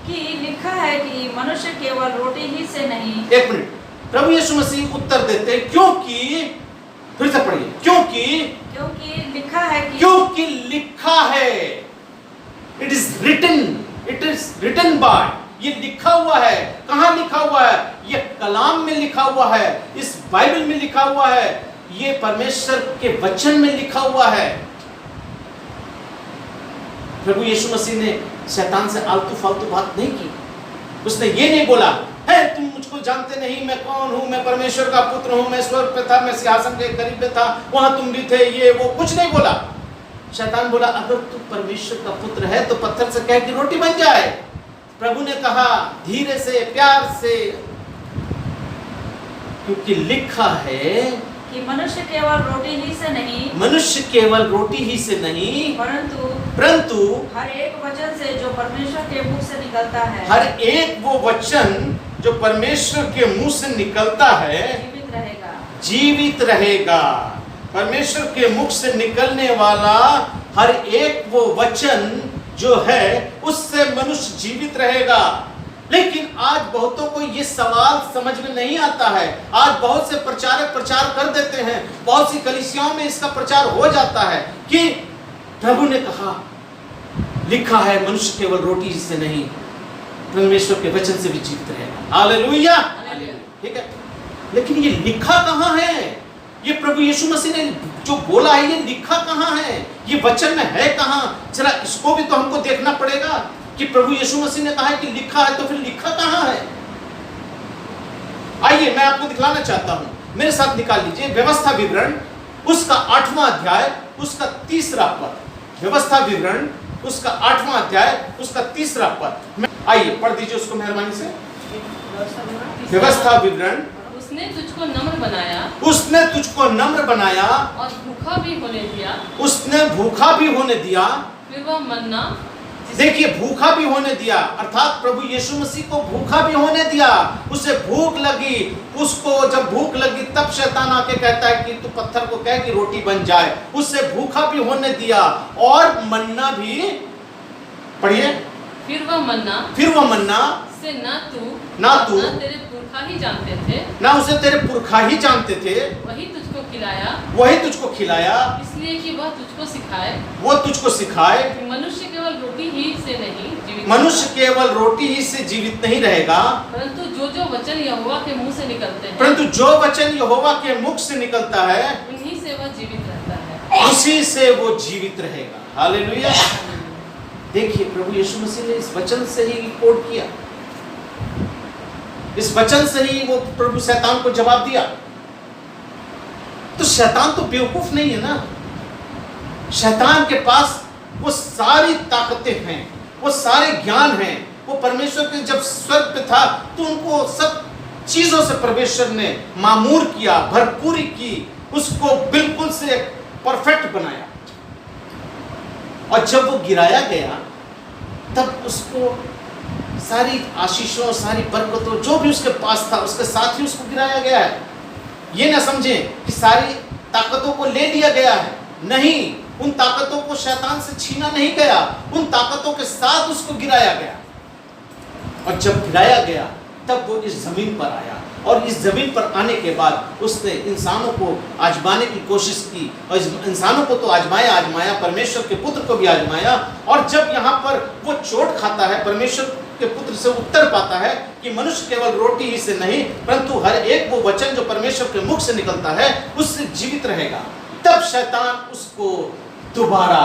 कि लिखा है कि मनुष्य केवल रोटी ही से नहीं। एक मिनट, प्रभु यीशु मसीह उत्तर देते हैं क्योंकि, फिर से पढ़िए, क्योंकि लिखा है कि, क्योंकि लिखा है, इट इज रिटन बाय, ये लिखा हुआ है। कहां लिखा हुआ है? ये कलाम में लिखा हुआ है, इस बाइबल में लिखा हुआ है, ये परमेश्वर के वचन में लिखा हुआ है। प्रभु यीशु मसीह ने शैतान से आलतू फालतू बात नहीं की। उसने ये नहीं बोला है तुम मुझको जानते नहीं, मैं कौन हूं, मैं परमेश्वर का पुत्र हूं, मैं स्वर्ग पे था, मैं सिंहासन के करीब पे था, वहां तुम भी थे, ये वो कुछ नहीं बोला। शैतान बोला अगर तू परमेश्वर का पुत्र है तो पत्थर से कह कि रोटी बन जाए। प्रभु ने कहा धीरे से, प्यार से, क्योंकि लिखा है कि मनुष्य केवल रोटी ही से नहीं, मनुष्य केवल रोटी ही से नहीं परंतु हर एक वचन से जो परमेश्वर के मुख से निकलता है, हर एक वो वचन जो परमेश्वर के मुंह से निकलता है जीवित रहेगा। जीवित रहेगा। परमेश्वर के मुख से निकलने वाला हर एक वो वचन जो है उससे मनुष्य जीवित रहेगा। लेकिन आज बहुतों को ये सवाल समझ में नहीं आता है। आज बहुत से प्रचारक प्रचार कर देते हैं, बहुत सी कलीसियाओं में इसका प्रचार हो जाता है कि प्रभु ने कहा, लिखा है मनुष्य केवल रोटी से नहीं परमेश्वर के वचन से भी जीवित रहेगा। हालेलुया। ठीक है, लेकिन ये लिखा कहाँ है? ये प्रभु यीशु मसीह ने जो बोला है ये लिखा कहाँ है? ये वचन में है कहाँ? जरा इसको भी तो हमको देखना पड़ेगा कि प्रभु यीशु मसीह ने कहा है कि लिखा है, तो फिर लिखा कहाँ है? आइए मैं आपको दिखलाना चाहता हूं, मेरे साथ निकाल लीजिए व्यवस्था विवरण उसका 8वां अध्याय उसका 3रा पद। व्यवस्था विवरण उसका 8वां अध्याय उसका 3रा पद। आइए पढ़ दीजिए उसको मेहरबानी से। व्यवस्था विवरण उसने तुझको नम्र बनाया, उसने तुझको नम्र बनाया और भूखा भी होने दिया, उसने भूखा भी होने दिया। फिर वह मन्ना, देखिए भूखा भी होने दिया अर्थात प्रभु यीशु मसीह को भूखा भी होने दिया। उसे भूख लगी, उसको जब भूख लगी तब शैतान आके कहता है कि तू पत्थर को कह कि रोटी बन जाए। उससे भूखा भी होने दिया और मन्ना भी, पढ़िए। फिर वह मन्ना से ना तू तेरे पुरखा ही जानते थे, ना उसे तेरे पुरखा ही जानते थे, वही तुझको खिलाया, इसलिए कि वह तुझको सिखाए कि मनुष्य केवल रोटी ही से जीवित नहीं रहेगा, परंतु जो वचन यहोवा के मुंह से निकलते हैं, परंतु जो वचन यहोवा के मुख से निकलता है उन्हीं से वह जीवित रहता है, उसी से वो जीवित रहेगा। हालेलुया। देखिए प्रभु यीशु मसीह ने इस वचन से ही कोड किया, इस वचन से ही वो प्रभु शैतान को जवाब दिया। तो शैतान तो बेवकूफ नहीं है ना, शैतान के पास वो सारी ताकतें हैं, वो सारे ज्ञान हैं। वो परमेश्वर के जब स्वर्ग पे था तो उनको सब चीजों से परमेश्वर ने मामूर किया, भरपूरी की, उसको बिल्कुल से परफेक्ट बनाया। और जब वो गिराया गया तब उसको सारी आशीषों, सारी बरकतों जो भी उसके पास था उसके साथ ही उसको गिराया गया है। ये ना समझें कि सारी ताकतों को ले लिया गया है, नहीं, उन ताकतों को शैतान से छीना नहीं गया, उन ताकतों के साथ उसको गिराया गया। और जब गिराया गया तब वो इस जमीन पर आया, और इस जमीन पर आने के बाद उसने इंसानों को आजमाने की कोशिश की, और इंसानों को तो आजमाया, परमेश्वर के पुत्र को भी आजमाया। और जब यहाँ पर वो चोट खाता है, परमेश्वर के पुत्र से उत्तर पाता है कि मनुष्य केवल रोटी ही से नहीं परंतु हर एक वो वचन जो परमेश्वर के मुख से निकलता है उससे जीवित रहेगा, तब शैतान उसको दोबारा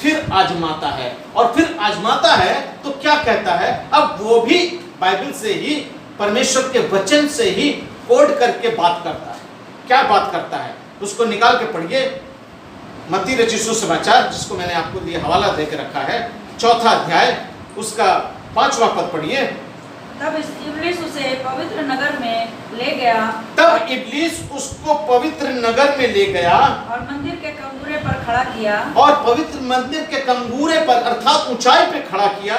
फिर आजमाता है। और फिर आजमाता है तो क्या कहता है, अब वो भी बाइबल से ही, परमेश्वर के वचन से ही कोड करके बात करता है। क्या बात करता है उसको निकाल के पढ़िए। मत्ती रचित सुसमाचार, जिसको मैंने आपको लिए हवाला देके रखा है, 4था अध्याय उसका 5वां पद पढ़िए। तब इब्लीस उसे पवित्र नगर में ले गया, तब इब्लीस उसको पवित्र नगर में ले गया और मंदिर के कंगूरे पर खड़ा किया, और पवित्र मंदिर के कंगूरे पर अर्थात ऊंचाई पे खड़ा किया,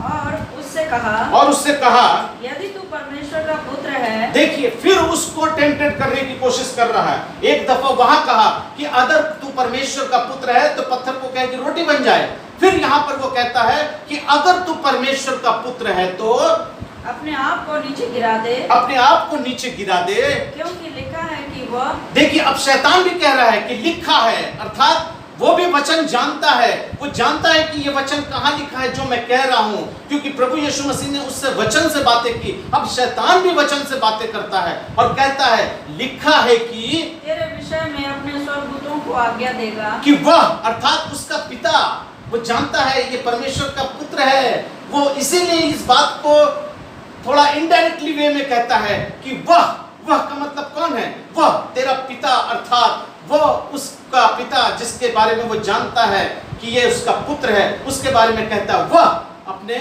और उससे कहा यदि तू परमेश्वर का पुत्र है। देखिए फिर उसको टेम्पटेड करने की कोशिश कर रहा है। एक दफा वहां कहा कि अगर तू परमेश्वर का पुत्र है तो पत्थर को कह कि रोटी बन जाए। फिर यहाँ पर वो कहता है कि अगर तू परमेश्वर का पुत्र है तो अपने आप को नीचे गिरा दे, अपने आप को नीचे गिरा दे, क्योंकि लिखा है कि वह, देखिए अब शैतान भी कह रहा है कि लिखा है, अर्थात वो भी वचन जानता है, वो जानता है कि ये वचन कहाँ लिखा है जो मैं कह रहा हूँ, क्योंकि प्रभु यीशु मसीह ने उससे वचन से बातें की। अब शैतान भी वचन से बातें करता है और कहता है लिखा है कि तेरे विषय में अपने स्वर्गदूतों को आज्ञा देगा, कि वह अर्थात उसका पिता, वो जानता है ये परमेश्वर का पुत्र है, वो इसीलिए इस बात को थोड़ा इनडायरेक्टली वे में कहता है कि वह का मतलब कौन है, वह तेरा पिता, अर्थात वो उसका पिता जिसके बारे में वो जानता है कि ये उसका पुत्र है, उसके बारे में कहता है वह अपने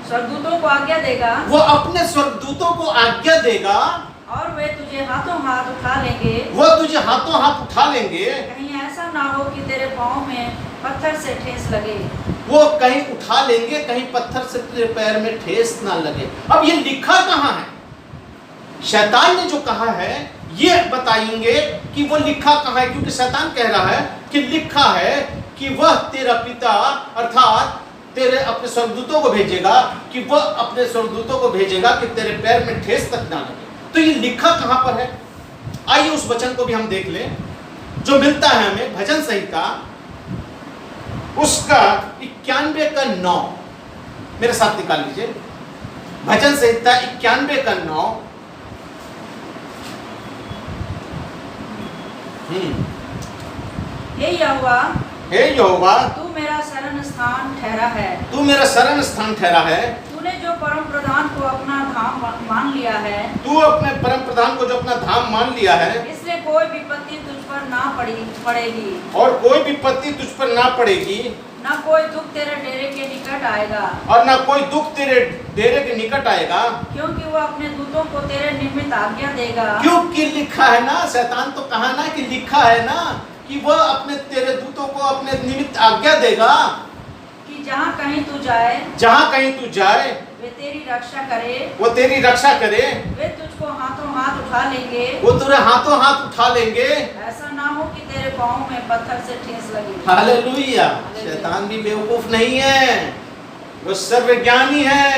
स्वर्गदूतों को आज्ञा देगा, वो अपने स्वर्गदूतों को आज्ञा देगा, और वे तुझे हाथों हाथ उठा लेंगे। वो तुझे हाथों हाथ उठा लेंगे। कहीं ऐसा ना हो कि तेरे पाँव में पत्थर से ठेस लगे। वो कहीं उठा लेंगे, कहीं पत्थर से तेरे पैर में ठेस ना लगे। अब ये लिखा कहाँ है? शैतान ने जो कहा है ये बताएंगे कि वो लिखा कहाँ है, क्योंकि शैतान कह रहा है कि लिखा है कि वह तेरा पिता अर्थात तेरे अपने स्वर्गदूतों को भेजेगा, कि वह अपने स्वर्गदूतों को भेजेगा कि तेरे पैर में ठेस तक ना लगे। तो ये लिखा कहाँ पर है? आइए उस वचन को भी हम देख लें जो मिलता है हमें भजन संहिता उसका 91 का 9। मेरे साथ निकाल लीजिए, भजन संहिता 91 का 9। हे यहोवा तू मेरा शरण स्थान ठहरा है। तू मेरा शरण स्थान ठहरा है। तूने जो परम प्रधान को अपना धाम मान लिया है। तू अपने परम प्रधान को जो अपना धाम मान लिया है, इसलिए कोई विपत्ति तुझ पर ना पड़ेगी। और कोई विपत्ति तुझ पर ना पड़ेगी। ना कोई दुख तेरे डेरे के निकट आएगा। और ना कोई दुख तेरे डेरे के निकट आएगा। क्योंकि वो अपने दूतों को तेरे निमित्त आज्ञा देगा। क्योंकि लिखा है ना, शैतान तो कहा ना कि लिखा है ना कि वह अपने तेरे दूतों को अपने निमित्त आज्ञा देगा कि जहाँ कहीं तू जाए, जहाँ कहीं तू जाए वे तेरी रक्षा करे। वो तेरी रक्षा करे। वे तुझको हाथों हाथ उठा लेंगे। वो तुझे हाथों हाथ उठा लेंगे। ऐसा ना हो कि तेरे पाँव में पत्थर से ठेस लगे। हालेलुया। शैतान भी बेवकूफ नहीं है, वो सर्वज्ञानी है,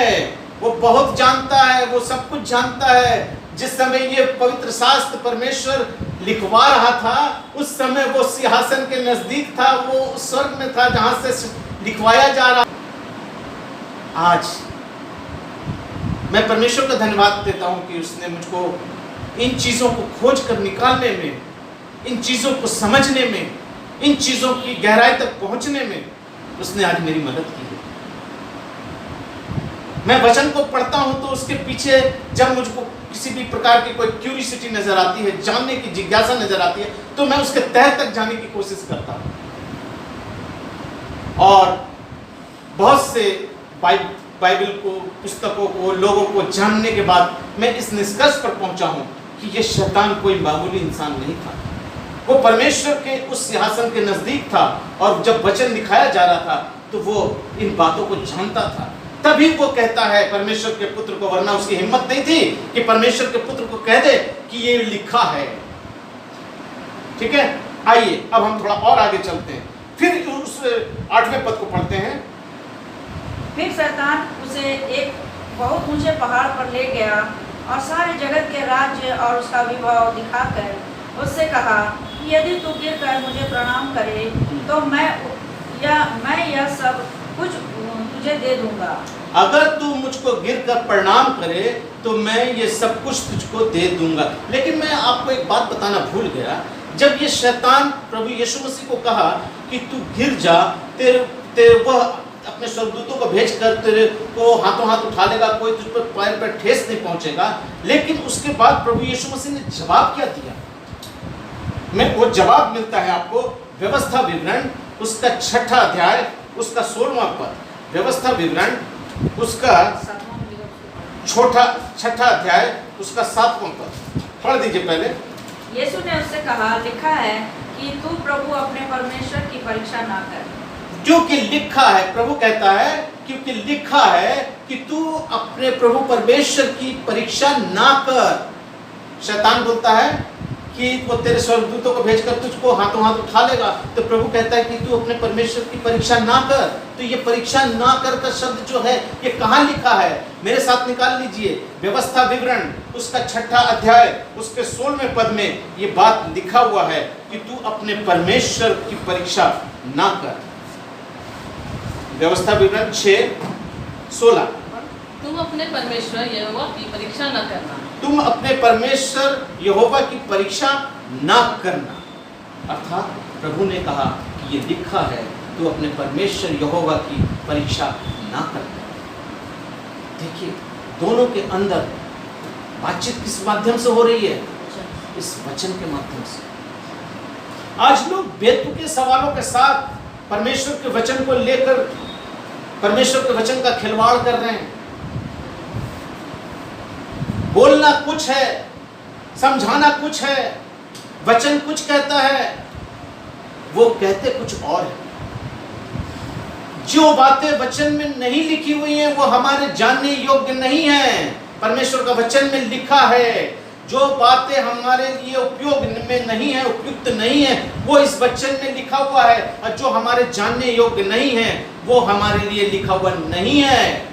वो बहुत जानता है, वो सब कुछ जानता है। जिस समय ये पवित्र शास्त्र परमेश्वर लिखवा रहा था उस समय वो सिंहासन के नजदीक था, वो स्वर्ग में था जहां से लिखवाया जा रहा। आज मैं परमेश्वर का धन्यवाद देता हूं कि उसने मुझको इन चीजों को खोज कर निकालने में, इन चीजों को समझने में, इन चीजों की गहराई तक पहुंचने में उसने आज मेरी मदद की है। मैं वचन को पढ़ता हूं तो उसके पीछे जब मुझको किसी भी प्रकार की कोई क्यूरियोसिटी नजर आती है, जानने की जिज्ञासा नजर आती है, तो मैं उसके तह तक जाने की कोशिश करता हूं। और बहुत से बाइबल को, पुस्तकों को, लोगों को जानने के बाद मैं इस निष्कर्ष पर पहुंचा हूं कि यह शैतान कोई मामूली इंसान नहीं था। वो परमेश्वर के उस सिंहासन के नजदीक था और जब वचन दिखाया जा रहा था तो वो इन बातों को जानता था। तभी वो कहता है परमेश्वर के पुत्र को, वरना उसकी हिम्मत नहीं थी कि परमेश्वर के पुत्र को कह दे कि ये लिखा है। ठीक है, आइए अब हम थोड़ा और आगे चलते हैं, फिर उस 8वें पद को पढ़ते हैं। फिर शैतान उसे एक बहुत ऊंचे पहाड़ पर ले गया और सारे जगत के राज्य और उसका विभव दिखाकर उससे कहा कि यदि तू गिर कर मुझे प्रणाम करे तो मैं यह सब कुछ तुझे दे दूंगा। अगर तू मुझको गिर कर प्रणाम करे तो मैं ये सब कुछ तुझको दे दूंगा। लेकिन मैं आपको एक बात बताना भूल गया, जब ये शैतान प्रभु यीशु मसीह को कहा कि तू गिर जा, तेरे वह अपने स्वर्गदूतों को भेजकर तेरे को हाथों हाथ उठा लेगा, कोई तुझ पर पैर पर ठेस नहीं पहुंचेगा। लेकिन उसके बाद प्रभु यीशु मसीह ने जवाब क्या दिया? मैं वो जवाब मिलता है आपको व्यवस्था विवरण उसका 6ठा अध्याय उसका 16वां पद। व्यवस्था विवरण उसका 6ठा अध्याय उसका 7वां पद पढ़ दीजिए पहले। यीशु ने उससे कहा, लिखा है कि तू प्रभु अपने परमेश्वर की परीक्षा ना कर। क्योंकि लिखा है, प्रभु कहता है क्योंकि लिखा है कि तू अपने प्रभु परमेश्वर की परीक्षा ना कर। शैतान बोलता है कि वो तेरे स्वर्गदूतों को भेजकर तुझको हाथों हाथ उठा लेगा, तो प्रभु कहता है कि तू अपने परमेश्वर की परीक्षा ना कर। तो ये परीक्षा ना कर का शब्द जो है ये कहाँ लिखा है? मेरे साथ निकाल लीजिए, व्यवस्था विवरण उसका 6ठा अध्याय उसके 16वें पद में ये बात लिखा हुआ है कि तू अपने परमेश्वर की परीक्षा ना कर। व्यवस्था विवरण 6:16 तुम अपने परमेश्वर यहोवा की परीक्षा न करना। तुम अपने परमेश्वर यहोवा की परीक्षा ना करना। अर्थात प्रभु ने कहा कि ये लिखा है तू अपने परमेश्वर यहोवा की परीक्षा ना करना। देखिए दोनों के अंदर बातचीत किस माध्यम से हो रही है? इस वचन के माध्यम से। आज लोग बेतुके सवालों के साथ परमेश्वर के वचन को लेकर परमेश्वर के वचन का खिलवाड़ कर रहे हैं। बोलना कुछ है समझाना कुछ है, वचन कुछ कहता है, वो कहते कुछ और है। जो बातें वचन में नहीं लिखी हुई हैं वो हमारे जानने योग्य नहीं है। परमेश्वर का वचन में लिखा है जो बातें हमारे लिए उपयोग में नहीं है, उपयुक्त नहीं है, वो इस वचन में लिखा हुआ है, और जो हमारे जानने योग्य नहीं है वो हमारे लिए लिखा हुआ नहीं है।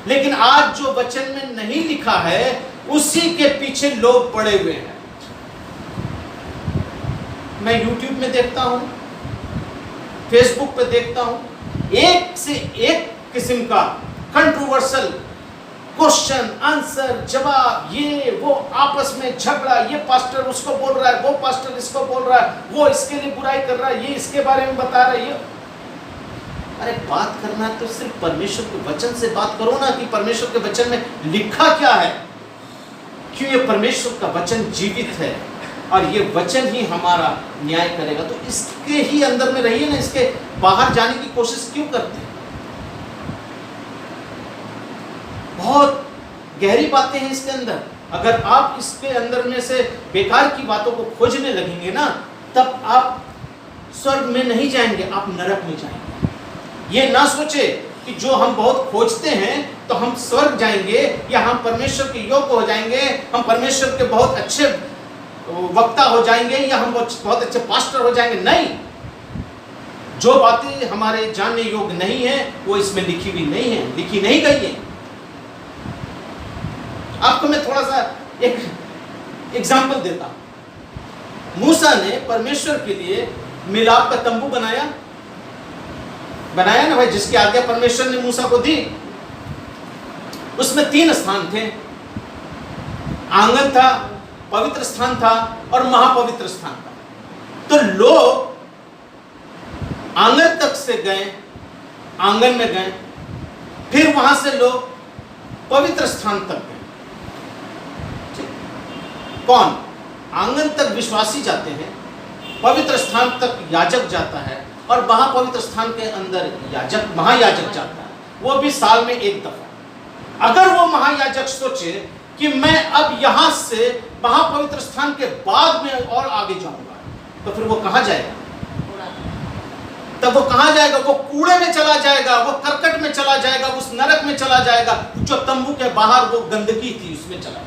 लेकिन आज जो वचन में नहीं लिखा है उसी के पीछे लोग पड़े हुए हैं। मैं YouTube में देखता हूं, फेसबुक पे देखता हूं, एक से एक किस्म का कंट्रोवर्शियल क्वेश्चन आंसर जवाब, ये वो आपस में झगड़ा, ये पास्टर उसको बोल रहा है, वो पास्टर इसको बोल रहा है, वो इसके लिए बुराई कर रहा है, ये इसके बारे में बता रहा है। ये अरे बात करना तो सिर्फ परमेश्वर के वचन से बात करो ना, कि परमेश्वर के वचन में लिखा क्या है। क्यों? ये परमेश्वर का वचन जीवित है और ये वचन ही हमारा न्याय करेगा। तो इसके ही अंदर में रहिए ना, इसके बाहर जाने की कोशिश क्यों करते हैं? बहुत गहरी बातें हैं इसके अंदर। अगर आप इसके अंदर में से बेकार की बातों को खोजने लगेंगे ना, तब आप स्वर्ग में नहीं जाएंगे, आप नरक में जाएंगे। ये ना सोचे कि जो हम बहुत खोजते हैं तो हम स्वर्ग जाएंगे या हम परमेश्वर के योग्य हो जाएंगे, हम परमेश्वर के बहुत अच्छे वक्ता हो जाएंगे या हम बहुत अच्छे पास्टर हो जाएंगे। नहीं, जो बातें हमारे जानने योग्य नहीं है वो इसमें लिखी हुई नहीं है, लिखी नहीं गई है। आपको मैं थोड़ा सा एक एग्जाम्पल देता हूं। मूसा ने परमेश्वर के लिए मिलाप का तंबू बनाया ना भाई, जिसकी आज्ञा परमेश्वर ने मूसा को दी। उसमें 3 स्थान थे, आंगन था, पवित्र स्थान था और महापवित्र स्थान था। तो लोग आंगन तक से गए, आंगन में गए, फिर वहां से लोग पवित्र स्थान तक गए। कौन? आंगन तक विश्वासी जाते हैं, पवित्र स्थान तक याजक जाता है और महापवित्र स्थान के अंदर याजक महायाजक जाता है, वो भी साल में 1 दफा। अगर वो महायाजक सोचे कि मैं अब यहां से महापवित्र स्थान के बाद में और आगे जाऊंगा, तो फिर वो कहां जाएगा? तब वो कहां जाएगा? वो कूड़े में चला जाएगा, वो करकट में चला जाएगा, उस नरक में चला जाएगा जो तंबू के बाहर वो गंदगी थी उसमें चला जाएगा।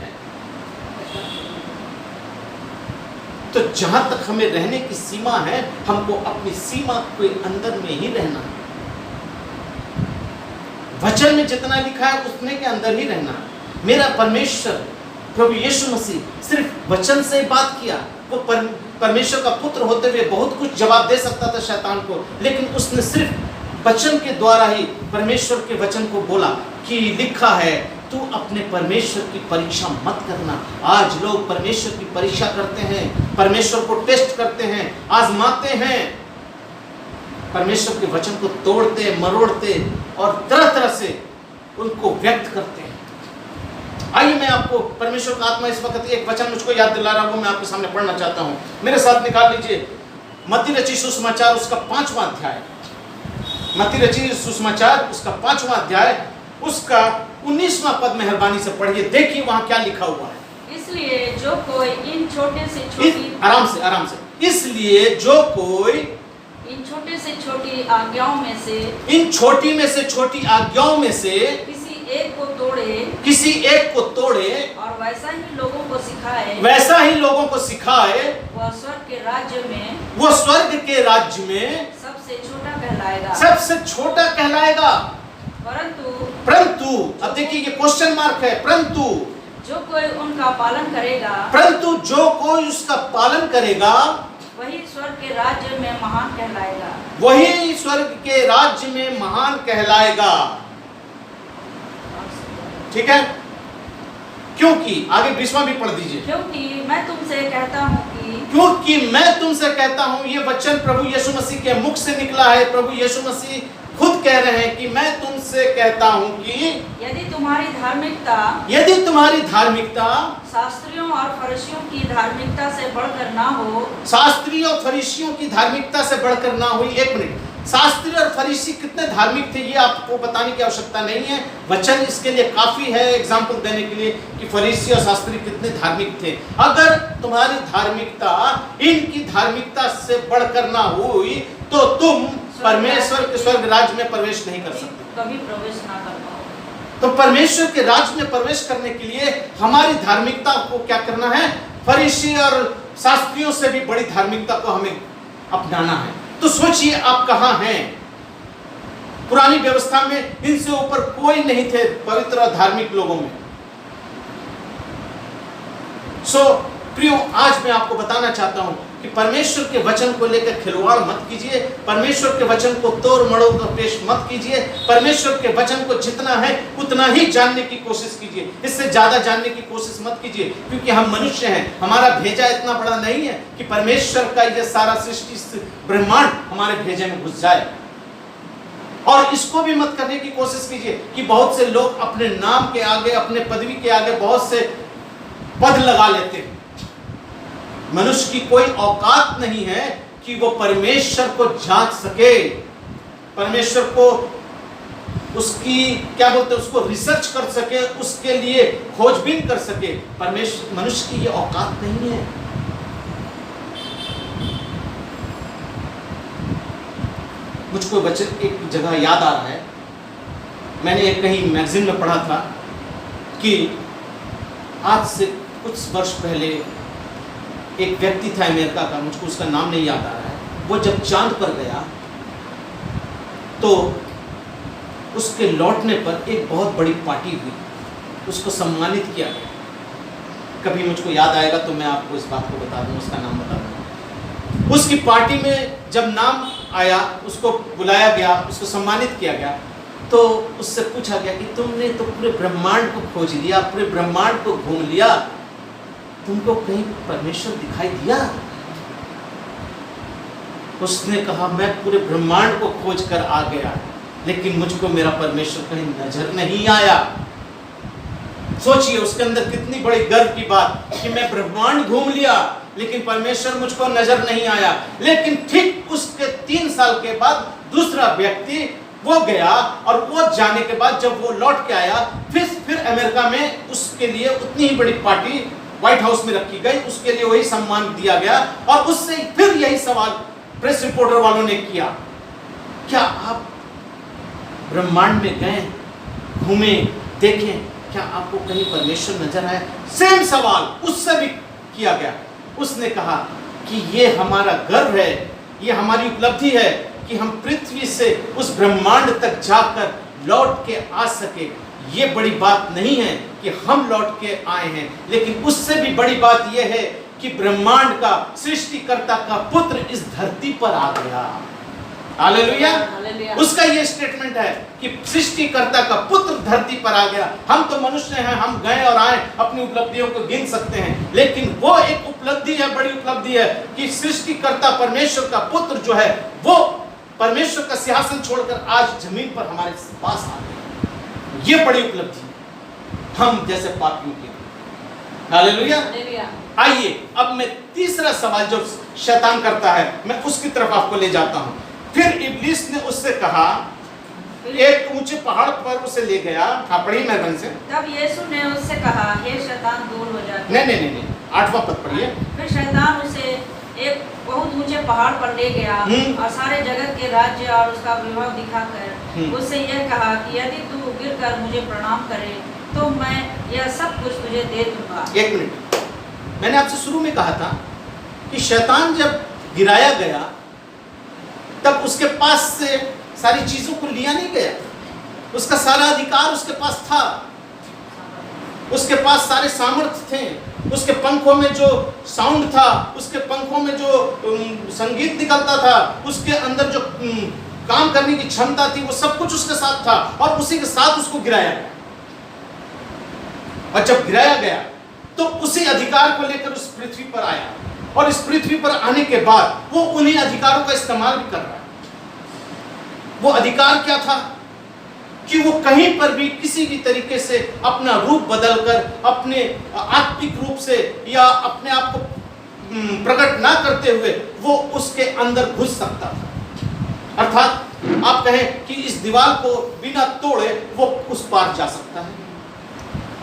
तो जहां तक हमें रहने की सीमा है, हमको अपनी सीमा के अंदर में ही रहना है। वचन में जितना लिखा है उतने के अंदर ही रहना है। मेरा परमेश्वर प्रभु यीशु मसीह सिर्फ वचन से बात किया। वो परमेश्वर का पुत्र होते हुए बहुत कुछ जवाब दे सकता था शैतान को, लेकिन उसने सिर्फ वचन के द्वारा ही परमेश्वर के वचन को बोला कि लिखा है तू अपने परमेश्वर की परीक्षा मत करना। आज लोग परमेश्वर की परीक्षा करते हैं, परमेश्वर को टेस्ट करते हैं, आजमाते हैं, परमेश्वर के वचन को तोड़ते मरोड़ते और तरह तरह से उनको व्यक्त करते हैं। आइए मैं आपको परमेश्वर का आत्मा इस वक्त एक वचन मुझको याद दिला रहा हूं, मैं आपके सामने पढ़ना चाहता हूं। मेरे साथ निकाल लीजिए मत्ती रचित सुसमाचार उसका 5वां अध्याय। मत्ती रचित सुसमाचार उसका 5वां अध्याय उसका 19वां पद मेहरबानी से पढ़िए। देखिए वहां क्या लिखा हुआ है। इसलिए जो कोई इन छोटे से छोटी आराम से इसलिए जो कोई इन छोटे से छोटी आज्ञाओं में से इन छोटी में से छोटी आज्ञाओं में से किसी एक को तोड़े और वैसा ही लोगों को सिखाए वह स्वर्ग के राज्य में सबसे छोटा कहलाएगा। परंतु अब देखिए ये क्वेश्चन मार्क है, परंतु जो कोई उसका पालन करेगा वही स्वर्ग के राज्य में महान कहलाएगा। ठीक है, क्योंकि आगे 20वां भी पढ़ दीजिए। क्योंकि मैं तुमसे कहता हूँ ये वचन प्रभु यीशु मसीह के मुख से निकला है। प्रभु यीशु मसीह खुद कह रहे हैं कि मैं तुमसे कहता हूँ कि यदि तुम्हारी धार्मिकता शास्त्रियों और फरीसियों की धार्मिकता से बढ़कर ना हो। 1 मिनट, शास्त्री और फरीसी कितने धार्मिक थे ये आपको बताने की आवश्यकता नहीं है, वचन इसके लिए काफी है एग्जाम्पल देने के लिए कि फरीसी और शास्त्री कितने धार्मिक थे। अगर तुम्हारी धार्मिकता इनकी धार्मिकता से बढ़कर ना हुई तो तुम परमेश्वर के स्वर्ग राज्य में प्रवेश नहीं कर सकते, कभी प्रवेश ना कर पाओगे। तो परमेश्वर के राज्य में प्रवेश करने के लिए हमारी धार्मिकता को क्या करना है, फरीसी और शास्त्रियों से भी बड़ी धार्मिकता को हमें अपनाना है। तो सोचिए आप कहां हैं। पुरानी व्यवस्था में इनसे ऊपर कोई नहीं थे पवित्र और धार्मिक लोगों में। प्रियो, आज मैं आपको बताना चाहता हूं कि परमेश्वर के वचन को लेकर खिलवाड़ मत कीजिए, परमेश्वर के वचन को तोड़ मड़ोड़ कर पेश मत कीजिए। परमेश्वर के वचन को जितना है उतना ही जानने की कोशिश कीजिए, इससे ज्यादा जानने की कोशिश मत कीजिए, क्योंकि हम मनुष्य हैं, हमारा भेजा इतना बड़ा नहीं है कि परमेश्वर का यह सारा सृष्टि ब्रह्मांड हमारे भेजे में घुस जाए। और इसको भी मत करने की कोशिश कीजिए कि बहुत से लोग अपने नाम के आगे, अपने पदवी के आगे बहुत से पद लगा लेते हैं। मनुष्य की कोई औकात नहीं है कि वो परमेश्वर को जांच सके, परमेश्वर को उसकी क्या बोलते हैं, उसको रिसर्च कर सके, उसके लिए खोजबीन कर सके। परमेश्वर, मनुष्य की ये औकात नहीं है। मुझको वचन एक जगह याद आ रहा है, मैंने एक कहीं मैगजीन में पढ़ा था कि आज से कुछ वर्ष पहले एक व्यक्ति था अमेरिका का, मुझको उसका नाम नहीं याद आ रहा है, वो जब चांद पर गया तो उसके लौटने पर एक बहुत बड़ी पार्टी हुई, उसको सम्मानित किया गया। कभी मुझको याद आएगा तो मैं आपको इस बात को बता दूं, उसका नाम बता दूंगा। उसकी पार्टी में जब नाम आया, उसको बुलाया गया, उसको सम्मानित किया गया, तो उससे पूछा गया कि तुमने तो पूरे ब्रह्मांड को खोज लिया, पूरे ब्रह्मांड को घूम लिया, तुमको कहीं परमेश्वर दिखाई दिया? उसने कहा, मैं पूरे ब्रह्मांड को खोज कर आ गया, लेकिन मुझको मेरा परमेश्वर कहीं नजर नहीं आया। सोचिए उसके अंदर कितनी बड़ी गर्व की बात कि मैं ब्रह्मांड घूम लिया लेकिन परमेश्वर मुझको नजर नहीं आया। लेकिन ठीक उसके 3 साल के बाद दूसरा व्यक्ति वो गया, और वो जाने के बाद जब वो लौट के आया, फिर अमेरिका में उसके लिए उतनी ही बड़ी पार्टी व्हाइट हाउस में रखी गई, उसके लिए वही सम्मान दिया गया। और उससे फिर यही सवाल प्रेस रिपोर्टर वालों ने किया, क्या आप ब्रह्मांड में गए, घूमे, देखें, क्या आपको कहीं परमेश्वर नजर आया? सेम सवाल उससे भी किया गया। उसने कहा कि ये हमारा गर्व है, ये हमारी उपलब्धि है कि हम पृथ्वी से उस ब्रह्मांड तक जाकर लौट के आ सके। ये बड़ी बात नहीं है कि हम लौट के आए हैं, लेकिन उससे भी बड़ी बात यह है कि ब्रह्मांड का सृष्टिकर्ता का पुत्र इस धरती पर आ गया। हालेलुया। उसका ये स्टेटमेंट है कि सृष्टिकर्ता का पुत्र धरती पर आ गया। हम तो मनुष्य हैं, हम गए और आए, अपनी उपलब्धियों को गिन सकते हैं, लेकिन वो एक उपलब्धि है, बड़ी उपलब्धि है कि सृष्टिकर्ता परमेश्वर का पुत्र जो है वो परमेश्वर का सिंहासन छोड़कर आज जमीन पर हमारे पास आ गया। ये बड़ी उपलब्धि हम जैसे पापियों की। हालेलुया। आइए अब मैं तीसरा सवाल जो शैतान करता है, मैं उसकी तरफ आपको ले जाता हूं। फिर इब्लीस ने उससे कहा, एक ऊंचे पहाड़ पर उसे ले गया। हाँ, पढ़िए मेहरबानी से। तब यीशु ने उससे कहा, हे शैतान दूर हो जा। नहीं, 8वां पद पढ़िए। फिर शैतान उसे एक बहुत ऊंचे पहाड़ पर ले गया और सारे जगत के राज्य और उसका वैभव दिखाकर उससे यह कहा कि यदि तू गिरकर मुझे प्रणाम करे तो मैं यह सब कुछ तुझे दे दूंगा। 1 मिनट, मैंने आपसे शुरू में कहा था कि शैतान जब गिराया गया तब उसके पास से सारी चीजों को लिया नहीं गया, उसका सारा अधिकार उसके पास था, उसके पास सारे सामर्थ्य थे, उसके पंखों में जो साउंड था, उसके पंखों में जो संगीत निकलता था, उसके अंदर जो काम करने की क्षमता थी, वो सब कुछ उसके साथ था, और उसी के साथ उसको गिराया गया। और जब गिराया गया तो उसी अधिकार को लेकर उस पृथ्वी पर आया, और इस पृथ्वी पर आने के बाद वो उन्हीं अधिकारों का इस्तेमाल भी कर रहा है। वो अधिकार क्या था कि वो कहीं पर भी किसी भी तरीके से अपना रूप बदलकर, अपने आत्मिक रूप से या अपने आप को प्रकट ना करते हुए वो उसके अंदर घुस सकता था। अर्थात आप कहें कि इस दीवार को बिना तोड़े वो उस पार जा सकता है,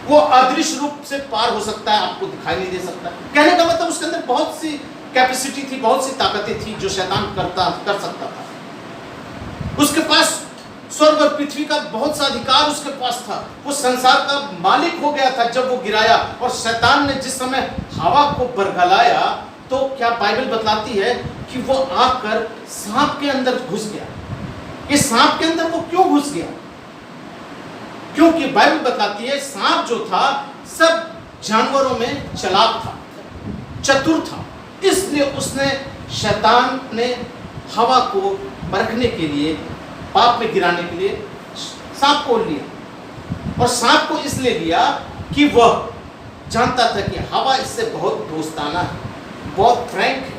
वो अदृश्य रूप से पार हो सकता है, आपको दिखाई नहीं दे सकता। कहने का मतलब उसके अंदर बहुत सी कैपेसिटी थी, बहुत सी ताकतें थी जो शैतान कर सकता था। उसके पास स्वर्ग और पृथ्वी का बहुत सा अधिकार उसके पास था। वो संसार का मालिक हो गया था जब वो गिराया। और शैतान ने जिस समय हवा को बरगलाया तो क्या बाइबल बतलाती है कि वो आकर सांप के अंदर घुस गया। इस सांप के अंदर वो क्यों घुस गया? क्योंकि बाइबल बताती है सांप जो था सब जानवरों में चालाक था, चतुर था, इसलिए उसने शैतान ने हवा को परखने के लिए, पाप में गिराने के लिए सांप को लिया। और सांप को इसलिए लिया कि वह जानता था कि हवा इससे बहुत दोस्ताना है, बहुत फ्रैंक है,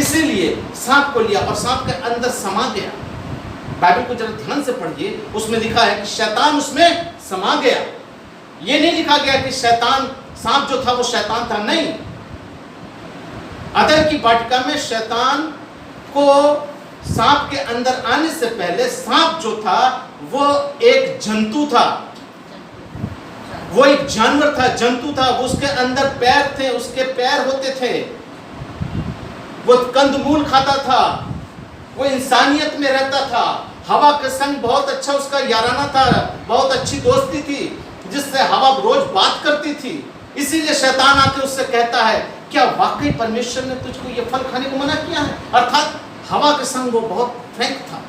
इसीलिए सांप को लिया और सांप के अंदर समा गया। बाइबल को जरा ध्यान से पढ़िए, उसमें लिखा है कि शैतान उसमें समा गया। ये नहीं लिखा गया कि शैतान, सांप जो था वो शैतान था, नहीं। अदन की वाटिका में शैतान को सांप के अंदर आने से पहले सांप जो था वो एक जंतु था, वो एक जानवर था, जंतु था। वो उसके अंदर पैर थे, उसके पैर होते थे, वो कंदमूल खाता था, वो इंसानियत में रहता था। हवा के संग बहुत अच्छा उसका याराना था, बहुत अच्छी दोस्ती थी जिससे हवा रोज बात करती थी। इसीलिए शैतान आके उससे कहता है, क्या वाकई परमेश्वर ने तुझको ये फल खाने को मना किया है? अर्थात हवा के संग वो बहुत फ्रैंक था।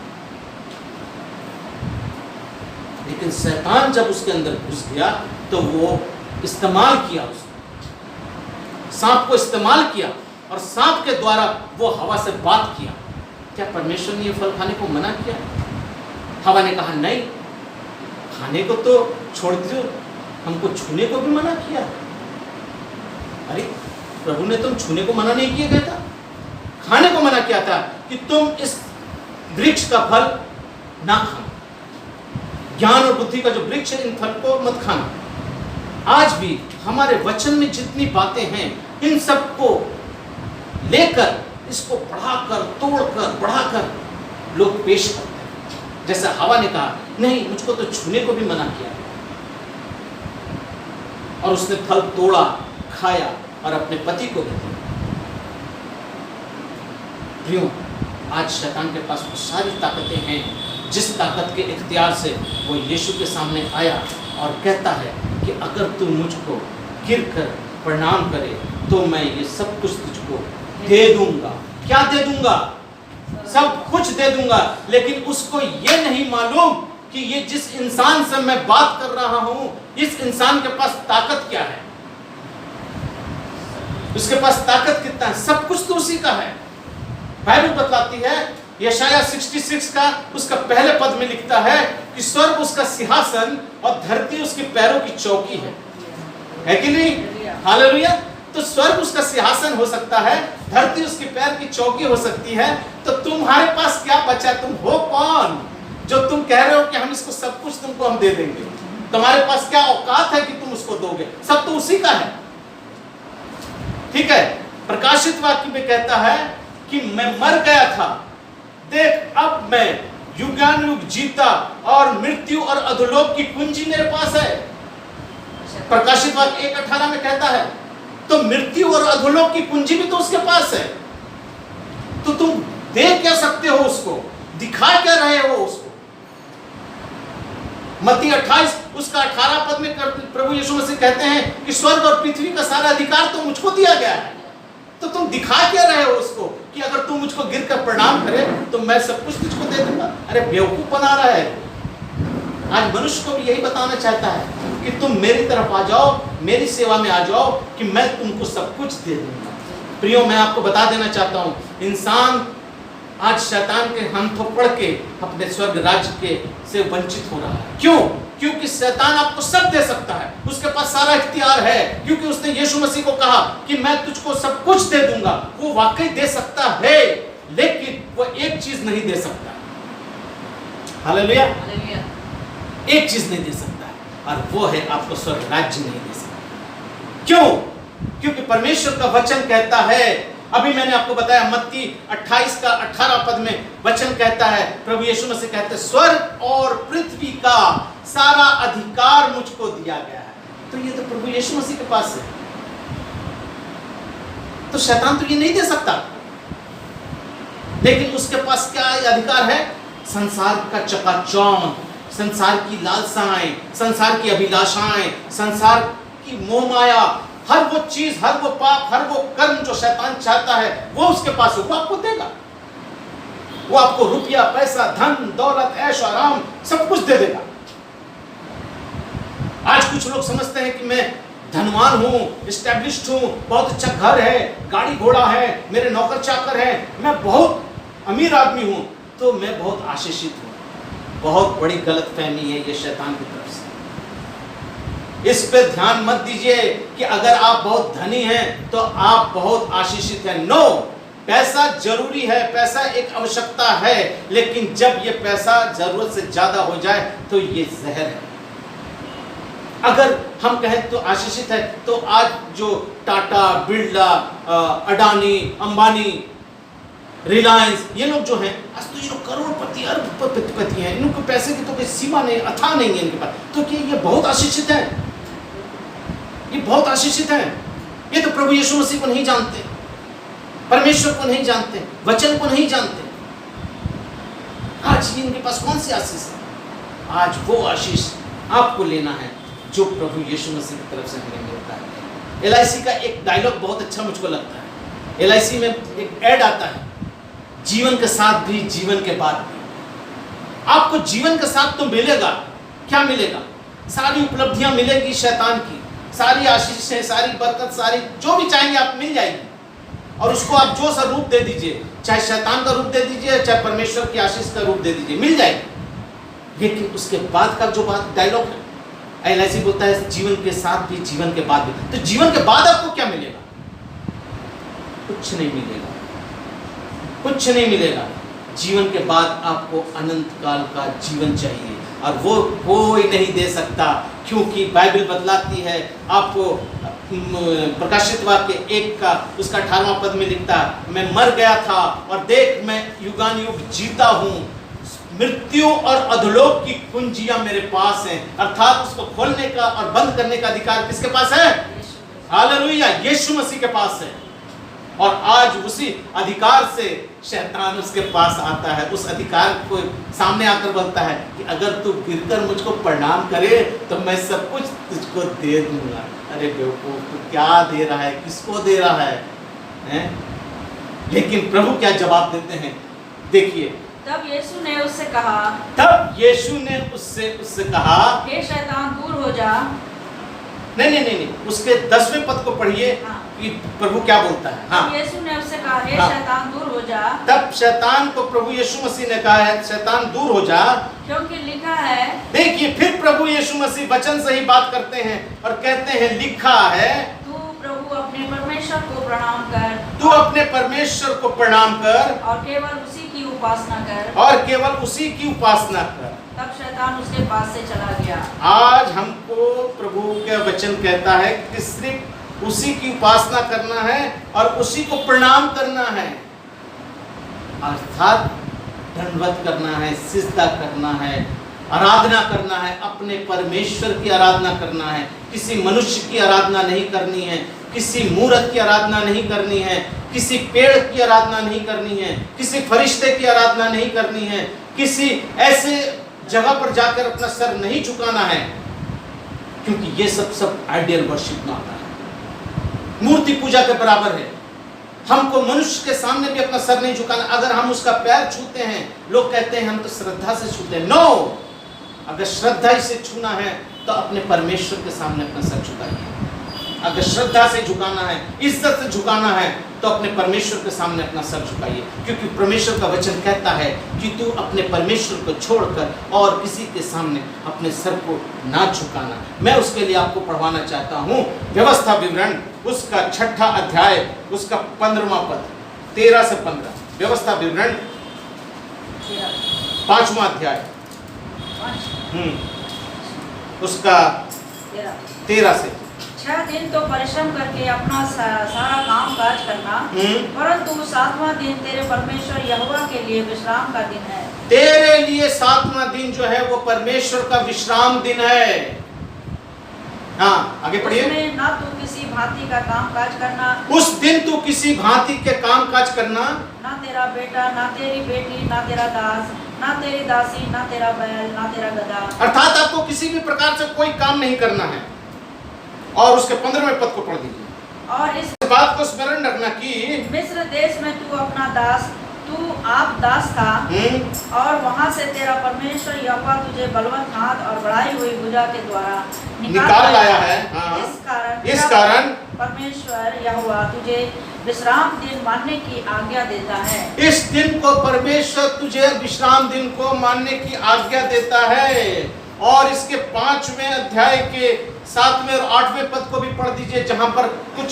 लेकिन शैतान जब उसके अंदर घुस गया तो वो इस्तेमाल किया, उसको सांप को इस्तेमाल किया और सांप के द्वारा वो हवा से बात किया। क्या परमेश्वर ने ये फल खाने को मना किया? हवा ने कहा नहीं, खाने को तो छोड़ दो, हमको छूने को भी मना किया। अरे प्रभु ने तुम छूने को मना नहीं किया गया था, खाने को मना किया था कि तुम इस वृक्ष का फल ना खाना, ज्ञान और बुद्धि का जो वृक्ष है इन फल को मत खाना। आज भी हमारे वचन में जितनी बातें हैं इन सबको लेकर इसको बढ़ाकर, तोड़कर, बढ़ाकर लोग पेश करते हैं। जैसे हवा ने कहा नहीं, मुझको तो छूने को भी मना किया, और उसने फल तोड़ा, खाया और अपने पति को भी दिया। प्रियो, आज शैतान के पास वो सारी ताकतें हैं जिस ताकत के इख्तियार से वो यीशु के सामने आया और कहता है कि अगर तू मुझको गिरकर प्रणाम करे तो मैं ये सब कुछ तुझको दे दूंगा। क्या दे दूंगा? सब कुछ दे दूंगा। लेकिन उसको ये नहीं मालूम कि ये जिस इंसान से मैं बात कर रहा हूं, इस इंसान के पास ताकत क्या है, उसके पास ताकत कितना है। सब कुछ तो उसी का है। बाइबल बतलाती है, यशाया 66 का उसका पहले पद में लिखता है कि स्वर्ग उसका सिंहासन और धरती उसके पैरों की चौकी है कि नहीं? हालेलुया। तो स्वर्ग उसका सिंहासन हो सकता है, धरती उसके पैर की चौकी हो सकती है। तो तुम्हारे पास क्या बचा? तुम हो कौन जो तुम कह रहे हो कि हम इसको सब कुछ तुमको हम दे देंगे? तुम्हारे पास क्या औकात है कि तुम उसको दोगे? सब तो उसी का है। ठीक है, प्रकाशित वाक्य में कहता है कि मैं मर गया था, देख अब मैं युगानुयुग जीता और मृत्यु और अधोलोक की कुंजी मेरे पास है। प्रकाशित वाक्य 1:18 में कहता है, तो मृत्यु और अधोलोक की कुंजी भी तो उसके पास है। तो तुम दे क्या सकते हो उसको? दिखा क्या रहे हो उसको? मत्ती 28 उसका 18 पद में प्रभु यीशु मसीह कहते हैं कि स्वर्ग और पृथ्वी का सारा अधिकार तो मुझको दिया गया है। तो तुम दिखा क्या रहे हो उसको कि अगर तू मुझको गिरकर प्रणाम करे तो मैं सब कुछ तुझको दे दूंगा? अरे बेवकूफ बना रहा है। आज मनुष्य को भी यही बताना चाहता है कि तुम मेरी तरफ आ जाओ, मेरी सेवा में आ जाओ कि मैं तुमको सब कुछ दे दूंगा। प्रियो, मैं आपको बता देना चाहता हूं, इंसान आज शैतान के हाथों पड़ के अपने स्वर्ग राज्य के से वंचित हो रहा है। क्यों? क्योंकि शैतान आपको सब दे सकता है, उसके पास सारा इख्तियार है, क्योंकि उसने यीशु मसीह को कहा कि मैं तुझको सब कुछ दे दूंगा। वो वाकई दे सकता है, लेकिन वो एक चीज नहीं दे सकता। हालेलुया। एक चीज नहीं दे सकता है, और वो है आपको स्वर्ग राज्य नहीं दे सकता। क्यों? क्योंकि परमेश्वर का वचन कहता है, अभी मैंने आपको बताया मत्ती 28 का 18 पद में वचन कहता है, प्रभु यीशु मसीह कहते हैं, स्वर्ग और पृथ्वी का सारा अधिकार मुझको दिया गया है। तो ये तो प्रभु यीशु मसीह के पास है, तो शैतान तो ये नहीं दे सकता। लेकिन उसके पास क्या अधिकार है? संसार का चकाचौंध, संसार की लालसाएं, संसार की अभिलाषाएं, संसार की मोह माया, हर वो चीज, हर वो पाप, हर वो कर्म जो शैतान चाहता है वो उसके पास है, वो आपको देगा। वो आपको रुपया, पैसा, धन, दौलत, ऐश आराम सब कुछ दे देगा। आज कुछ लोग समझते हैं कि मैं धनवान हूं, एस्टैब्लिश्ड हूं, बहुत अच्छा घर है, गाड़ी घोड़ा है, मेरे नौकर चाकर हैं, मैं बहुत अमीर आदमी हूं, तो मैं बहुत आशीषित हूं। बहुत बड़ी गलतफहमी है ये शैतान की तरफ से। इस पे ध्यान मत दीजिए कि अगर आप बहुत धनी हैं तो आप बहुत आशीषित हैं। नो, पैसा जरूरी है, पैसा एक आवश्यकता है, लेकिन जब ये पैसा जरूरत से ज्यादा हो जाए तो ये जहर है। अगर हम कहें तो आशीषित है, तो आज जो टाटा, बिरला, अडानी, अंबानी, रिलायंस, ये लोग जो हैं, आज तो ये लोग करोड़पति, अरबपति हैं, इनको पैसे की तो कोई सीमा नहीं, अथाह नहीं है इनके पास। तो क्या ये बहुत आशीषित है? ये बहुत आशीषित है? ये तो प्रभु यीशु मसीह को नहीं जानते, परमेश्वर को नहीं जानते, वचन को नहीं जानते। आज इनके पास कौन सी आशीष है? आज वो आशीष आपको लेना है जो प्रभु यीशु मसीह की तरफ से हमें मिलता है। LIC का एक डायलॉग बहुत अच्छा मुझको लगता है। LIC में एक ऐड आता है, जीवन के साथ भी, जीवन के बाद भी। आपको जीवन के साथ तो मिलेगा, क्या मिलेगा? सारी उपलब्धियां मिलेगी शैतान की, सारी आशीषें, सारी बरकत, सारी जो भी चाहेंगे आप मिल जाएगी। और उसको आप जो सा रूप दे दीजिए, चाहे शैतान का रूप दे दीजिए, चाहे परमेश्वर की आशीष का रूप दे दीजिए, मिल जाएगी। लेकिन उसके बाद का जो बात डायलॉग है, LIC बोलता है जीवन के साथ भी, जीवन के बाद भी। तो जीवन के बाद आपको क्या मिलेगा? कुछ नहीं मिलेगा, कुछ नहीं मिलेगा। जीवन के बाद आपको अनंत काल का जीवन चाहिए, और वो कोई नहीं दे सकता, क्योंकि बाइबल बतलाती है आपको। प्रकाशित वाक्य 1 का उसका 18वां पद में लिखता है, मैं मर गया था और देख मैं युगान युग जीता हूँ, मृत्यु और अधोलोक की कुंजियां मेरे पास हैं। अर्थात उसको खोलने का और बंद करने का अधिकार किसके पास है? हालेलुया, यीशु मसीह के पास है। और आज उसी अधिकार से शैतान उसके पास आता है, उस अधिकार को सामने आकर बोलता है कि अगर तू गिरकर मुझको प्रणाम करे तो मैं सब कुछ तुझको दे दूंगा। अरे बेवकूफ, तू क्या दे रहा है, किसको दे रहा है? लेकिन प्रभु क्या जवाब देते हैं, देखिए। तब यीशु ने उससे कहा, उससे कहा, हे शैतान दूर हो जा। नहीं, उसके 10वें पद को पढ़िए। हाँ। कि प्रभु क्या बोलता है। हाँ। यीशु ने उससे कहा, हे हाँ। शैतान दूर हो जा। तब शैतान को प्रभु यीशु मसीह ने कहा है, शैतान दूर हो जा, क्योंकि लिखा है। देखिए, फिर प्रभु यीशु मसीह वचन से ही बात करते हैं और कहते हैं, लिखा है, तू प्रभु अपने परमेश्वर को प्रणाम कर, तू अपने परमेश्वर को प्रणाम कर और केवल उसी की उपासना कर, और केवल उसी की उपासना कर। तब शैतान उसके पास से चला गया। आज हमको प्रभु का वचन कहता है कि सिर्फ उसी की उपासना करना है और उसी को प्रणाम करना है, अर्थात दंडवत करना है, सिजदा करना है, आराधना करना है, अपने परमेश्वर की आराधना करना है। किसी मनुष्य की आराधना नहीं करनी है, किसी मूर्त की आराधना नहीं करनी है, किसी पेड़ की आराधना नहीं करनी है, किसी फरिश्ते की आराधना नहीं करनी है, किसी ऐसे जगह पर जाकर अपना सर नहीं झुकाना है, क्योंकि ये सब आइडियल वर्शिप में आता है, मूर्ति पूजा के बराबर है। हमको मनुष्य के सामने भी अपना सर नहीं झुकाना। अगर हम उसका पैर छूते हैं, लोग कहते हैं हम तो श्रद्धा से छूते हैं। नो, अगर श्रद्धा से छूना है तो अपने परमेश्वर के सामने अपना सर झुकाइए। अगर श्रद्धा से झुकाना है, इज्जत से झुकाना है, तो अपने परमेश्वर के सामने अपना सर झुकाइए, क्योंकि परमेश्वर का वचन कहता है कि तू अपने परमेश्वर को छोड़कर और किसी के सामने अपने सर को ना झुकाना। मैं उसके लिए आपको पढ़वाना चाहता हूँ व्यवस्था विवरण, उसका 6ठा अध्याय, उसका 15वां पद, 13 से 15। व्यवस्था विवरण 5वां अध्याय, उसका 13 से 6 दिन तो परिश्रम करके अपना सारा काम काज करना, परंतु 7वां दिन तेरे परमेश्वर यहोवा के लिए विश्राम का दिन है। तेरे लिए 7वां दिन जो है वो परमेश्वर का विश्राम दिन है। हाँ, आगे पढ़िए। उसमें ना तू किसी भांति का काम काज करना, उस दिन तू किसी भांति के काम काज करना, ना तेरा बेटा, ना तेरी बेटी, ना तेरा दास, ना तेरी दासी, ना तेरा बैल, ना तेरा गधा। अर्थात आपको किसी भी प्रकार से कोई काम नहीं करना है। और उसके 15वें पद को पढ़ दीजिए। और इस बात को स्मरण रखना कि मिस्र देश में तू अपना दास, तू आप दास था, और वहां से तेरा परमेश्वर यहोवा तुझे बलवंत हाथ और बढ़ाई हुई भुजा के द्वारा निकाल लाया है। हाँ। इस कारण परमेश्वर यहोवा तुझे विश्राम दिन मानने की आज्ञा देता है। इस दिन को परमेश्वर तुझे विश्राम दिन को मानने की आज्ञा देता है। और इसके 5वें अध्याय के 7वें और 8वें पद को भी पढ़ दीजिए, जहां पर कुछ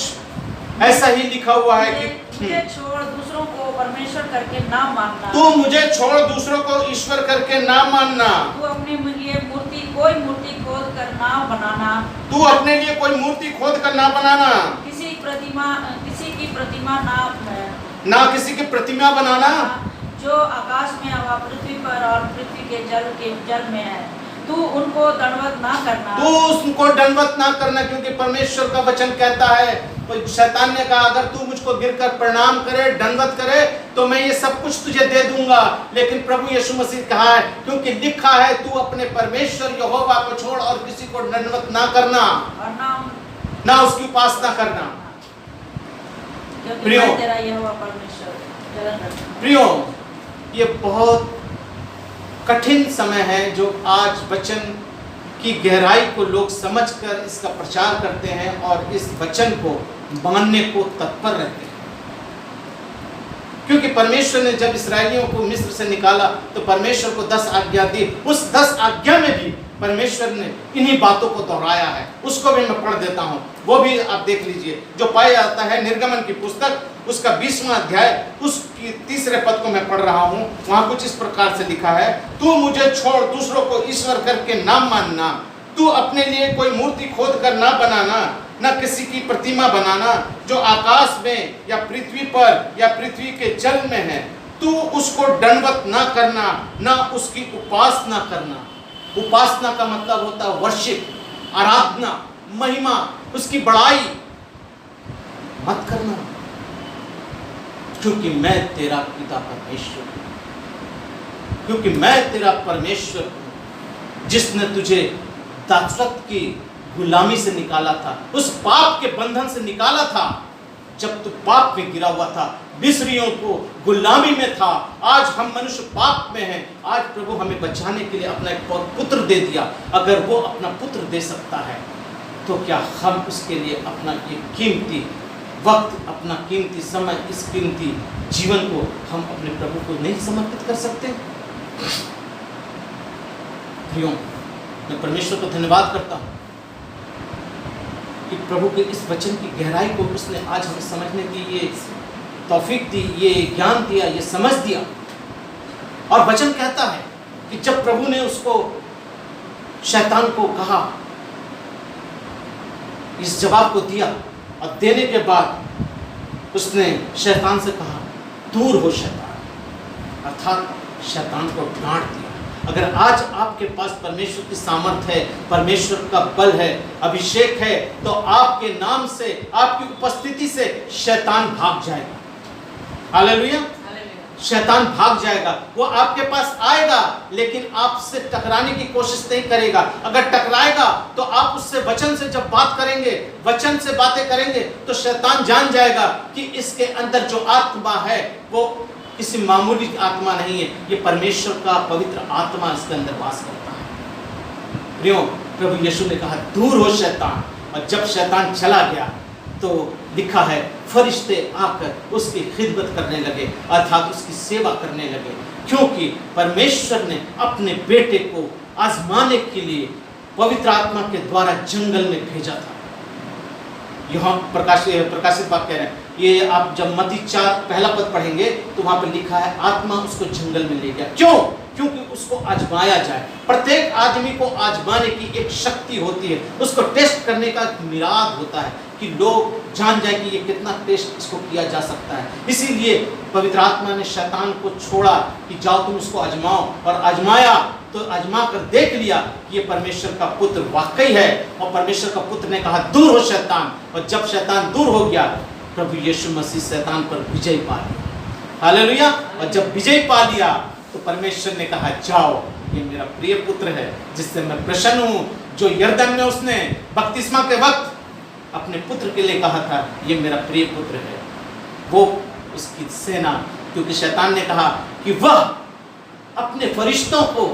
ऐसा ही लिखा हुआ है कि मुझे छोड़ दूसरों को परमेश्वर करके ना मानना। तू मुझे छोड़ दूसरों को ईश्वर करके ना मानना। तू अपने लिए कोई मूर्ति खोद कर ना बनाना। तू अपने लिए कोई मूर्ति खोद कर ना बनाना। किसी की प्रतिमा ना किसी की प्रतिमा बनाना जो आकाश में व पृथ्वी पर और पृथ्वी के जल में है। तू उनको दंडवत ना करना। तू उनको दंडवत ना करना, क्योंकि परमेश्वर का वचन कहता है, शैतान ने कहा अगर तू मुझको गिरकर प्रणाम करे, दंडवत करे, तो मैं ये सब कुछ तुझे दे दूंगा। लेकिन प्रभु यीशु मसीह कहा है, क्योंकि लिखा है तू अपने परमेश्वर यहोवा को छोड़ और किसी को दंडवत ना करना और ना उसकी उपासना करना। प्रियो, तेरा यहोवा परमेश्वर। प्रियो, ये बहुत कठिन समय है जो आज वचन की गहराई को लोग समझकर इसका प्रचार करते हैं और इस वचन को मानने को तत्पर रहते हैं। क्योंकि परमेश्वर ने जब इस्राएलियों को मिस्र से निकाला तो परमेश्वर को 10 आज्ञा दी। उस 10 आज्ञा में भी परमेश्वर ने इन्हीं बातों को दोहराया है। उसको भी मैं पढ़ देता हूँ, वो भी आप देख लीजिए, जो पाया जाता है निर्गमन की पुस्तक उसका 20वां अध्याय उसकी 3रे पद को मैं पढ़ रहा हूँ। वहां कुछ इस प्रकार से लिखा है, तू मुझे छोड़ दूसरों को ईश्वर करके ना मानना, तू अपने लिए कोई मूर्ति खोद कर ना बनाना, न किसी की प्रतिमा बनाना जो आकाश में या पृथ्वी पर या पृथ्वी के जल में है। तू उसको दंडवत ना करना, ना उसकी उपासना करना। उपासना का मतलब होता है वर्शिप, आराधना, महिमा, उसकी बड़ाई मत करना, क्योंकि मैं तेरा पिता परमेश्वर हूं, क्योंकि मैं तेरा परमेश्वर हूं जिसने तुझे दासत्व की गुलामी से निकाला था, उस पाप के बंधन से निकाला था जब तू पाप में गिरा हुआ था, मिस्रियों को गुलामी में था। आज हम मनुष्य पाप में हैं। आज प्रभु हमें बचाने के लिए अपना एक पुत्र दे दिया। अगर वो अपना पुत्र दे सकता है तो क्या हम उसके लिए अपना ये कीमती वक्त, अपना कीमती समय, इस कीमती जीवन को हम अपने प्रभु को नहीं समर्पित कर सकते? प्रियो, मैं परमेश्वर को धन्यवाद करता हूँ कि प्रभु के इस वचन की गहराई को उसने आज हमें समझने की ये तौफीक दी, ये ज्ञान दिया, ये समझ दिया। और वचन कहता है कि जब प्रभु ने उसको शैतान को कहा, इस जवाब को दिया और देने के बाद उसने शैतान से कहा, दूर हो शैतान, अर्थात शैतान को डांट दिया। अगर आज आपके पास परमेश्वर की सामर्थ है, परमेश्वर का बल है, अभिषेक है, तो आपके नाम से, आपकी उपस्थिति से शैतान भाग जाएगा। हालेलुया। शैतान भाग जाएगा। वो आपके पास आएगा लेकिन आपसे टकराने की कोशिश नहीं करेगा। अगर टकराएगा तो आप उससे वचन से जब बात करेंगे, वचन से बातें करेंगे, तो शैतान जान जाएगा कि इसके अंदर जो आत्मा है वो किसी मामूली आत्मा नहीं है, ये परमेश्वर का पवित्र आत्मा इसके अंदर वास करता है। प्रियो, प्रभु यीशु ने कहा, दूर हो शैतान। और जब शैतान चला गया तो लिखा है, फरिश्ते आकर उसकी खिदमत करने लगे, अर्थात उसकी सेवा करने लगे, क्योंकि परमेश्वर ने अपने बेटे को आजमाने के लिए पवित्र आत्मा के द्वारा जंगल में भेजा था। यहाँ प्रकाशित वाक्य कह रहे हैं, ये आप जब मत्ती 4 पहला पद पढ़ेंगे तो वहां पर लिखा है, आत्मा उसको जंगल में ले गया। क्यों? क्योंकि उसको आजमाया जाए। प्रत्येक आदमी को आजमाने की एक शक्ति होती है, उसको टेस्ट करने का एक मिराद होता है कि लोग जान जाए कि ये कितना टेस्ट इसको किया जा सकता है। इसीलिए पवित्र आत्मा ने शैतान को छोड़ा कि जाओ तुम उसको आजमाओ, और आजमाया तो आजमा कर देख लिया कि ये परमेश्वर का पुत्र वाकई है। और परमेश्वर का पुत्र ने कहा दूर हो शैतान, और जब शैतान दूर हो गया प्रभु यीशु मसीह शैतान पर विजय पा लिया। हालेलुया। और जब विजय पा लिया तो परमेश्वर ने कहा जाओ, ये मेरा प्रिय पुत्र है जिससे मैं प्रसन्न हूँ, जो यरदन में उसने बपतिस्मा के वक्त अपने पुत्र के लिए कहा था ये मेरा प्रिय पुत्र है। वो उसकी सेना, क्योंकि शैतान ने कहा कि वह अपने फरिश्तों को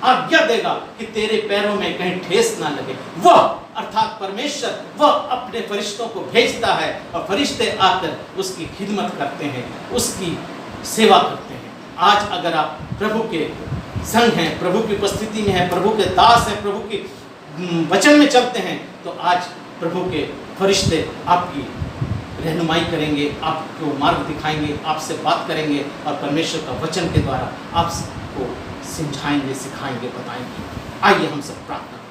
आज्ञा देगा कि तेरे पैरों में कहीं ठेस ना लगे। वह अर्थात परमेश्वर वह अपने फरिश्तों को भेजता है और फरिश्ते आकर उसकी खिदमत करते हैं, उसकी सेवा करते हैं। आज अगर आप प्रभु के संग हैं, प्रभु की उपस्थिति में हैं, प्रभु के दास हैं, प्रभु के वचन में चलते हैं, तो आज प्रभु के फरिश्ते आपकी रहनुमाई करेंगे, आपको मार्ग दिखाएंगे, आपसे बात करेंगे और परमेश्वर का वचन के द्वारा आपको समझाएंगे, सिखाएंगे, बताएंगे। आइए हम सब प्रार्थना